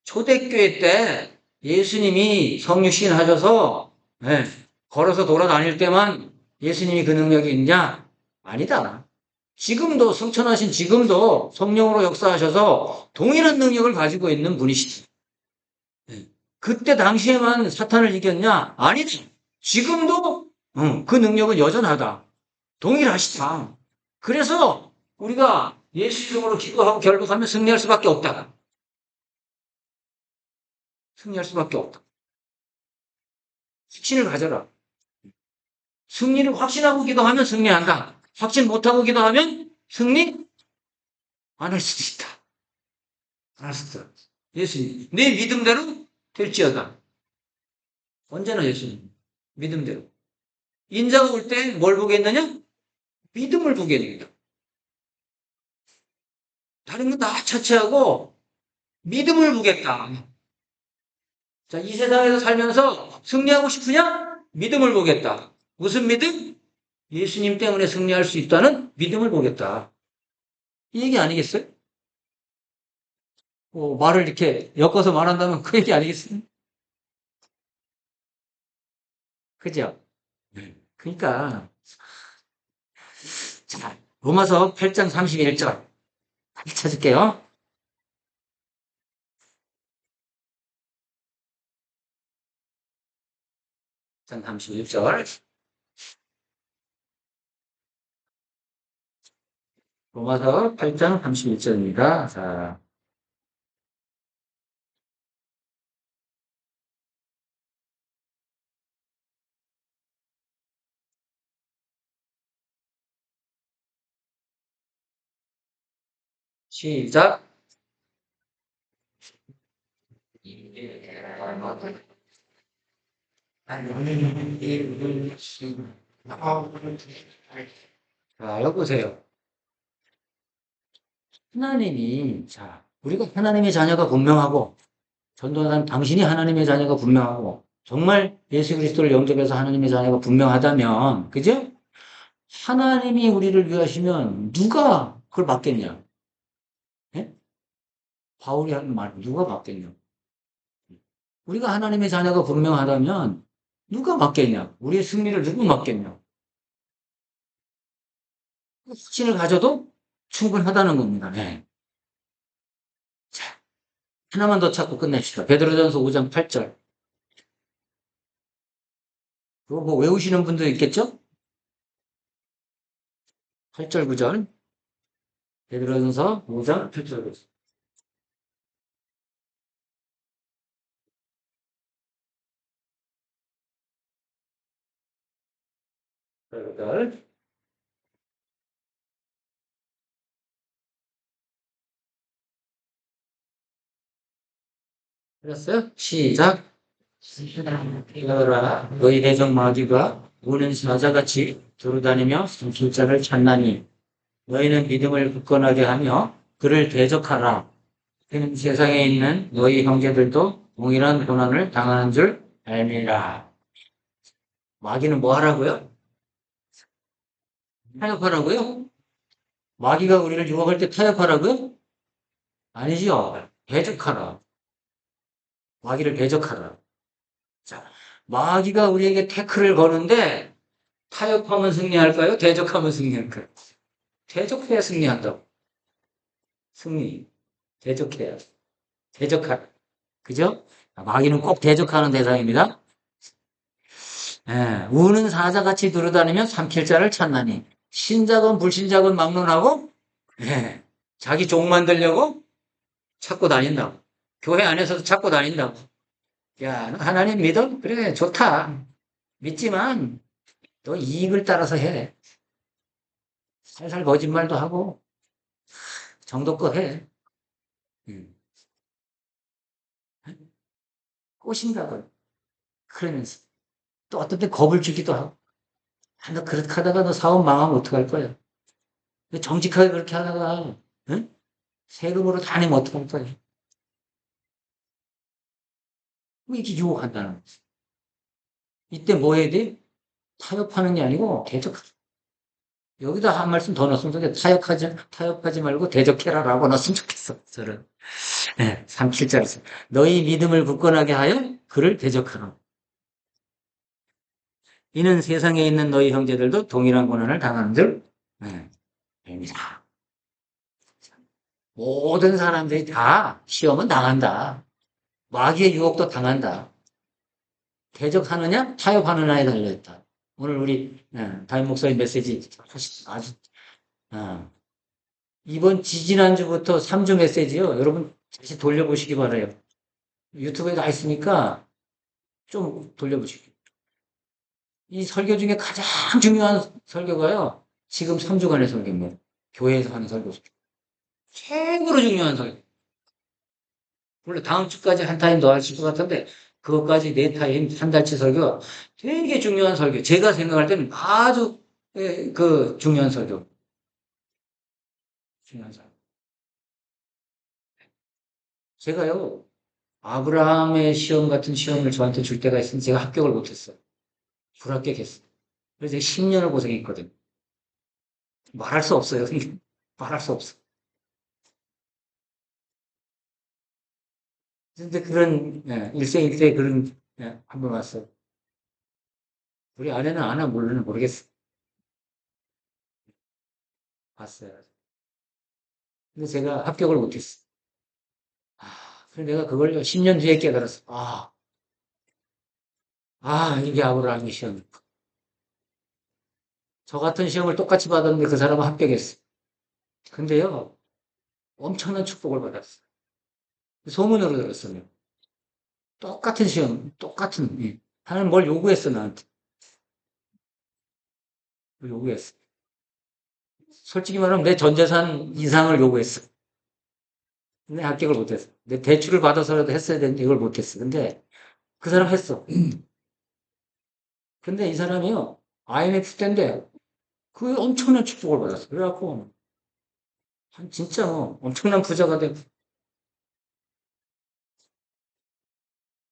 초대교회 때 예수님이 성육신 하셔서 걸어서 돌아다닐 때만 예수님이 그 능력이 있냐? 아니다. 지금도 승천하신 지금도 성령으로 역사하셔서 동일한 능력을 가지고 있는 분이시죠. 그때 당시에만 사탄을 이겼냐? 아니다. 지금도 그 능력은 여전하다. 동일하시다. 그래서 우리가 예수 이름으로 기도하고 결박하면 승리할 수밖에 없다. 승리할 수밖에 없다. 확신을 가져라. 승리를 확신하고 기도하면 승리한다. 확신 못하고 기도하면 승리 안 할 수도 있다. 안 할 수도 있다. 예수님, 내 믿음대로 될지어다. 언제나 예수님, 믿음대로. 인자가 올 때 뭘 보겠느냐? 믿음을 보겠느냐. 다른 건 다 차치하고 믿음을 보겠다. 자, 이 세상에서 살면서 승리하고 싶으냐? 믿음을 보겠다. 무슨 믿음? 예수님 때문에 승리할 수 있다는 믿음을 보겠다. 이 얘기 아니겠어요? 말을 이렇게 엮어서 말한다면 그 얘기 아니겠어요? 그죠? 그러니까, 자, 로마서 8장 31절. 찾을게요. 8장 31절. 로마서 8장 31절입니다. 자, 시작. 자, 여보세요. 우리가 하나님의 자녀가 분명하고, 전도하는 당신이 하나님의 자녀가 분명하고, 정말 예수 그리스도를 영접해서 하나님의 자녀가 분명하다면, 그죠? 하나님이 우리를 위하시면 누가 그걸 받겠냐? 예? 바울이 하는 말, 누가 받겠냐? 우리가 하나님의 자녀가 분명하다면 누가 맡겠냐? 우리의 승리를 누구 맡겠냐? 확신을 가져도 충분하다는 겁니다. 네. 자, 하나만 더 찾고 끝냅시다. 베드로전서 5장 8절. 그거 뭐 외우시는 분도 있겠죠? 8절, 9절. 베드로전서 5장 8절, 9절. 알았어요? 시작. 이어라 너희 대적 마귀가 우는 사자같이 두루다니며 길자를 찾나니 너희는 믿음을 굳건하게 하며 그를 대적하라. 그는 세상에 있는 너희 형제들도 동일한 고난을 당하는 줄 알미라. 마귀는 뭐 하라고요? 타협하라고요? 마귀가 우리를 유혹할 때 타협하라고요? 아니죠. 대적하라. 마귀를 대적하라. 자, 마귀가 우리에게 태클을 거는데 타협하면 승리할까요? 대적하면 승리할까요? 대적해야 승리한다고. 승리. 대적해야. 대적하라. 그죠? 마귀는 꼭 대적하는 대상입니다. 예, 우는 사자같이 두루다니며 삼킬 자를 찾나니 신작은 불신작은 막론하고 예, 자기 종 만들려고 찾고 다닌다고. 교회 안에서도 찾고 다닌다고. 야, 너 하나님 믿어? 그래, 좋다. 믿지만 너 이익을 따라서 해. 살살 거짓말도 하고 정도껏 해. 음. 꼬신다고. 그러면서 또 어떤 때 겁을 주기도 하고. 아, 너 그렇게 하다가 너 사업 망하면 어떡할 거야? 정직하게 그렇게 하다가 응? 세금으로 다 내면 어떡할 거야? 왜 이렇게 유혹한다는 거지? 이때 뭐 해야 돼? 타협하는 게 아니고 대적하자. 여기다 한 말씀 더 넣었으면 좋겠어. 타협하지 말고 대적해라라고 넣었으면 좋겠어. 저는. 네, 37절에서. 너희 믿음을 굳건하게 하여 그를 대적하라. 이는 세상에 있는 너희 형제들도 동일한 고난을 당하는 줄 압니다. 모든 사람들이 다 시험은 당한다. 마귀의 유혹도 당한다. 대적하느냐, 타협하느냐에 달려있다. 오늘 우리 담임 목사님 메시지 아주 이번 지지난주부터 3주 메시지요. 여러분 다시 돌려보시기 바라요. 유튜브에 다 있으니까 좀 돌려보시기. 이 설교 중에 가장 중요한 설교가요. 지금 3주간의 설교입니다. 교회에서 하는 설교. 최고로 중요한 설교. 물론 다음 주까지 한 타임 더 하실 것 같은데 그것까지 네 타임 한 달치 설교 되게 중요한 설교. 제가 생각할 때는 아주 그 중요한 설교. 중요한 설교. 제가요 아브라함의 시험 같은 시험을 저한테 줄 때가 있으면 제가 합격을 못했어요. 불합격했어요. 그래서 10년을 고생했거든요. 말할 수 없어요. 말할 수 없어. 근데 그런 일생일대 그런 한번 왔어요. 우리 아내는 아나 모르는 모르겠어. 봤어요. 근데 제가 합격을 못했어. 그래서 내가 그걸 10년 뒤에 깨달았어. 이게 아브라함의 시험. 저 같은 시험을 똑같이 받았는데 그 사람은 합격했어. 근데요, 엄청난 축복을 받았어. 소문으로 들었어요. 똑같은 시험, 똑같은. 하나님 뭘 요구했어, 나한테. 요구했어. 솔직히 말하면 내 전 재산 이상을 요구했어. 근데 합격을 못했어. 내 대출을 받아서라도 했어야 되는데 이걸 못했어. 근데 그 사람 했어. 근데 이 사람이요, IMF 때인데 그 엄청난 축복을 받았어. 그래갖고 진짜 엄청난 부자가 되고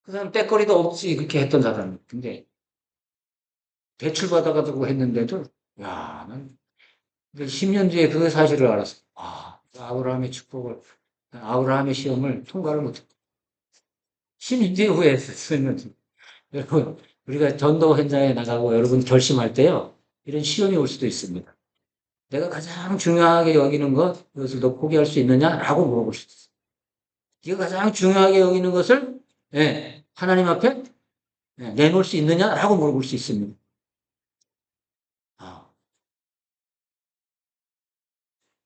그 사람 때거리도 없이 그렇게 했던 사람. 근데 대출 받아가지고 했는데도 야, 난 10년 뒤에 그 사실을 알았어. 아브라함의 축복을 아브라함의 시험을 통과를 못했고 10년 뒤에 후회했어요. 여러분 우리가 전도 현장에 나가고 여러분 결심할 때요. 이런 시험이 올 수도 있습니다. 내가 가장 중요하게 여기는 것, 이것을 너 포기할 수 있느냐라고 물어볼 수도 있어요. 네가 가장 중요하게 여기는 것을 하나님 앞에 내놓을 수 있느냐라고 물어볼 수 있습니다. 아,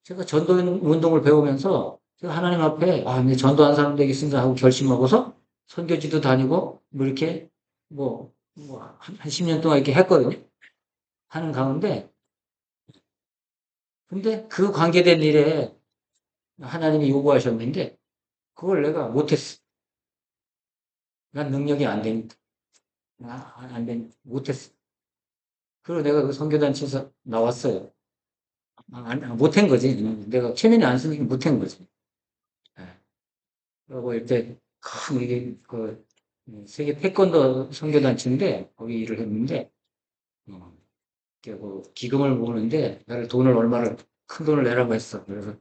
제가 전도 운동을 배우면서 제가 하나님 앞에 내 전도한 사람 되겠습니다 하고 결심하고서 선교지도 다니고 뭐 이렇게 한 10년 동안 이렇게 했거든요. 하는 가운데 근데 그 관계된 일에 하나님이 요구하셨는데 그걸 내가 못했어. 난 능력이 안 되니까. 안 되니까 못했어. 그리고 내가 그 선교단체에서 나왔어요. 못한 거지. 내가 체면이 안 쓰니까 못한 거지. 예. 그리고 이때 큰 이게 세계 태권도 선교단체인데 거기 일을 했는데 어, 이렇게 기금을 모으는데 나를 돈을 얼마를 큰 돈을 내라고 했어. 그래서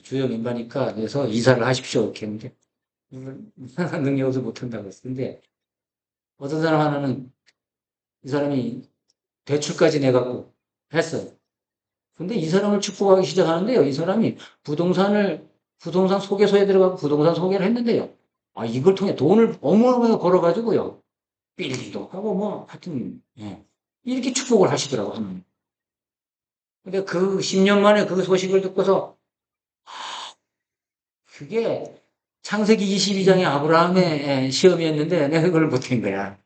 주요 민바니까 그래서 이사를 하십시오 이렇게 했는데 능력 없어 못한다고 했어. 근데 어떤 사람 하나는 이 사람이 대출까지 내갖고 했어요. 근데 이 사람을 축복하기 시작하는데요. 이 사람이 부동산 소개소에 들어가고 부동산 소개를 했는데요. 이걸 통해 돈을 어마어마하게 걸어가지고요. 빌리도 하고 하여튼, 예. 이렇게 축복을 하시더라고요. 근데 그 10년 만에 그 소식을 듣고서 그게 창세기 22장의 아브라함의 시험이었는데 내가 그걸 못한 거야.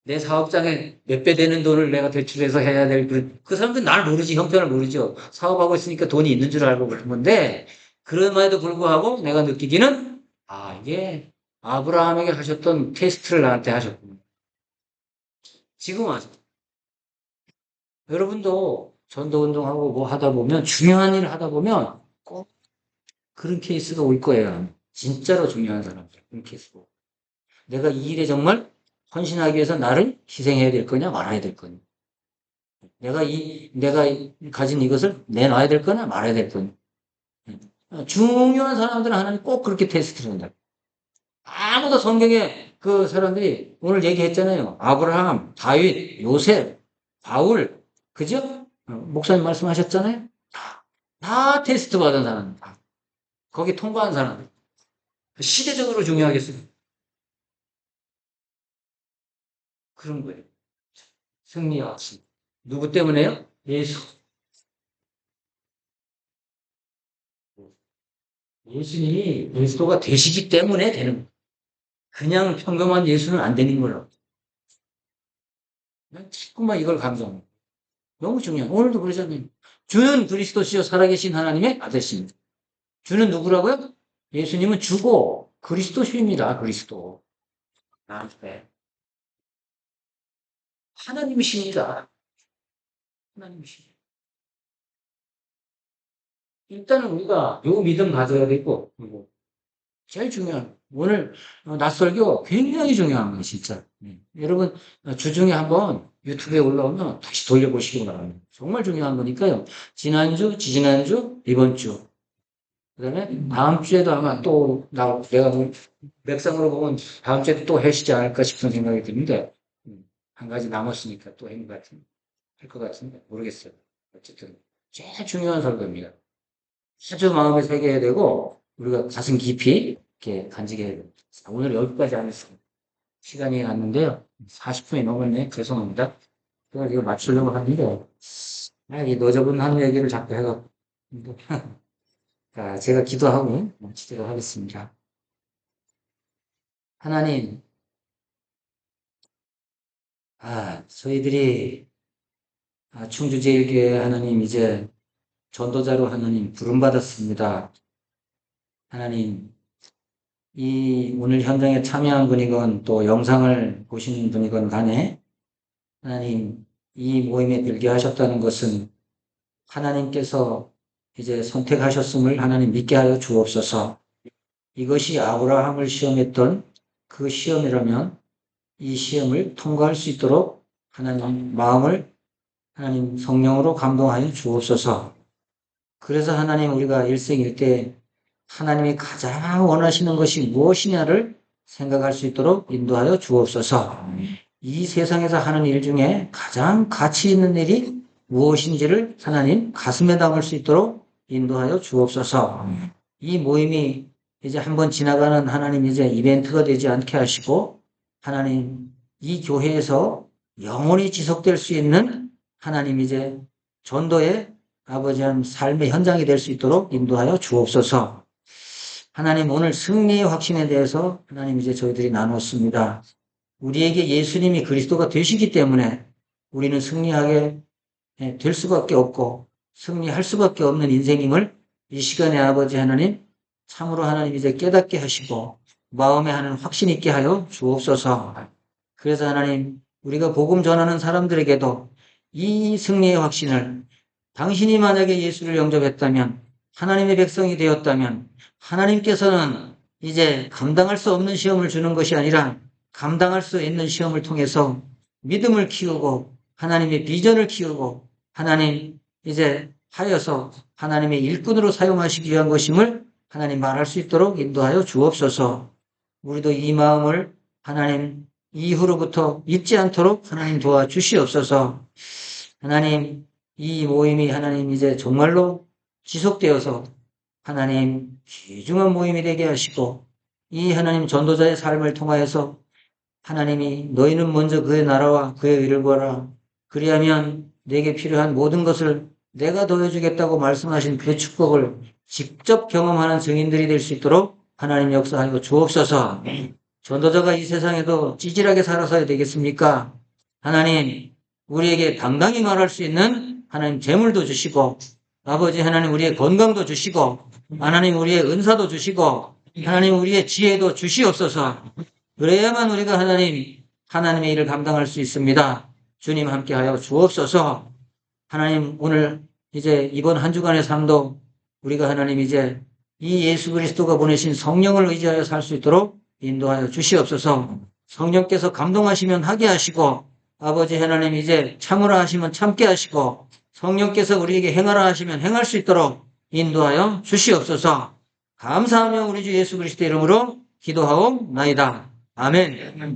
내 사업장에 몇 배 되는 돈을 내가 대출해서 해야 될 그 사람들은 날 모르지, 형편을 모르죠. 사업하고 있으니까 돈이 있는 줄 알고 그런 건데, 그럼에도 불구하고 내가 느끼기는, 이게 아브라함에게 하셨던 테스트를 나한테 하셨구나. 지금 와서. 여러분도 전도운동하고 뭐 하다 보면, 중요한 일을 하다 보면 꼭 그런 케이스가 올 거예요. 진짜로 중요한 사람들. 그런 케이스가. 내가 이 일에 정말 헌신하기 위해서 나를 희생해야 될 거냐, 말아야 될 거냐. 내가 가진 이것을 내놔야 될 거냐, 말아야 될 거냐. 중요한 사람들은 하나님 꼭 그렇게 테스트를 한다. 아무도 성경에 그 사람들이 오늘 얘기했잖아요. 아브라함, 다윗, 요셉, 바울, 그죠? 목사님 말씀하셨잖아요. 다 테스트 받은 사람, 다. 거기 통과한 사람. 시대적으로 중요하겠어요. 그런 거예요. 승리와 승. 누구 때문에요? 예수. 예수님이 그리스도가 되시기 때문에 되는 거예요. 그냥 평범한 예수는 안 되는 거라고. 난 자꾸만 이걸 강조합니다. 너무 중요해. 오늘도 그러잖아요. 주는 그리스도시요 살아계신 하나님의 아들입니다. 주는 누구라고요? 예수님은 주고 그리스도십니다. 그리스도. 네. 하나님이십니다. 하나님이십니다. 일단은 우리가 요 믿음 가져야 되고 그리고 제일 중요한 오늘 낯설교 굉장히 중요한 거예요. 진짜. 여러분 주중에 한번 유튜브에 올라오면 다시 돌려보시기 바랍니다. 정말 중요한 거니까요. 지난주, 지지난주, 이번 주 그다음에 다음 주에도 아마 또 내가 맥상으로 보면 다음 주에도 또 하시지 않을까 싶은 생각이 드는데 한 가지 남았으니까 또 할 것 같은데 모르겠어요. 어쨌든 제일 중요한 설교입니다. 아주 마음에 새겨야 되고 우리가 가슴 깊이 이렇게 간직해야 됩니다. 오늘 여기까지 하겠습니다. 시간이 갔는데요. 40분이 넘었네. 죄송합니다. 제가 이거 맞추려고 하는데 이 너저분한 얘기를 자꾸 해갖고 자, 제가 기도하고 마치도록 하겠습니다. 하나님, 저희들이 충주제일교회 하나님 이제 전도자로 하나님 부름받았습니다. 하나님, 이 오늘 현장에 참여한 분이건 또 영상을 보시는 분이건 간에 하나님, 이 모임에 들게 하셨다는 것은 하나님께서 이제 선택하셨음을 하나님 믿게 하여 주옵소서. 이것이 아브라함을 시험했던 그 시험이라면 이 시험을 통과할 수 있도록 하나님 마음을 하나님 성령으로 감동하여 주옵소서. 그래서 하나님 우리가 일생일대 하나님이 가장 원하시는 것이 무엇이냐를 생각할 수 있도록 인도하여 주옵소서. 이 세상에서 하는 일 중에 가장 가치 있는 일이 무엇인지를 하나님 가슴에 담을 수 있도록 인도하여 주옵소서. 이 모임이 이제 한번 지나가는 하나님 이제 이벤트가 되지 않게 하시고 하나님 이 교회에서 영원히 지속될 수 있는 하나님 이제 전도의 아버지 하나님 삶의 현장이 될 수 있도록 인도하여 주옵소서. 하나님 오늘 승리의 확신에 대해서 하나님 이제 저희들이 나눴습니다. 우리에게 예수님이 그리스도가 되시기 때문에 우리는 승리하게 될 수밖에 없고 승리할 수밖에 없는 인생임을 이 시간에 아버지 하나님 참으로 하나님 이제 깨닫게 하시고 마음에 하는 확신 있게 하여 주옵소서. 그래서 하나님 우리가 복음 전하는 사람들에게도 이 승리의 확신을 당신이 만약에 예수를 영접했다면 하나님의 백성이 되었다면 하나님께서는 이제 감당할 수 없는 시험을 주는 것이 아니라 감당할 수 있는 시험을 통해서 믿음을 키우고 하나님의 비전을 키우고 하나님 이제 하여서 하나님의 일꾼으로 사용하시기 위한 것임을 하나님 말할 수 있도록 인도하여 주옵소서. 우리도 이 마음을 하나님 이후로부터 잊지 않도록 하나님 도와주시옵소서. 하나님 이 모임이 하나님 이제 정말로 지속되어서 하나님 귀중한 모임이 되게 하시고 이 하나님 전도자의 삶을 통하여서 하나님이 너희는 먼저 그의 나라와 그의 의를 구하라. 그리하면 내게 필요한 모든 것을 내가 더해주겠다고 말씀하신 그의 축복을 직접 경험하는 증인들이 될 수 있도록 하나님 역사하여 주옵소서. 전도자가 이 세상에도 찌질하게 살아서야 되겠습니까? 하나님 우리에게 당당히 말할 수 있는 하나님 재물도 주시고 아버지 하나님 우리의 건강도 주시고 하나님 우리의 은사도 주시고 하나님 우리의 지혜도 주시옵소서. 그래야만 우리가 하나님의 일을 감당할 수 있습니다. 주님 함께하여 주옵소서. 하나님 오늘 이제 이번 한 주간의 삶도 우리가 하나님 이제 이 예수 그리스도가 보내신 성령을 의지하여 살 수 있도록 인도하여 주시옵소서. 성령께서 감동하시면 하게 하시고 아버지 하나님 이제 참으라 하시면 참게 하시고 성령께서 우리에게 행하라 하시면 행할 수 있도록 인도하여 주시옵소서. 감사하며 우리 주 예수 그리스도 이름으로 기도하옵나이다. 아멘.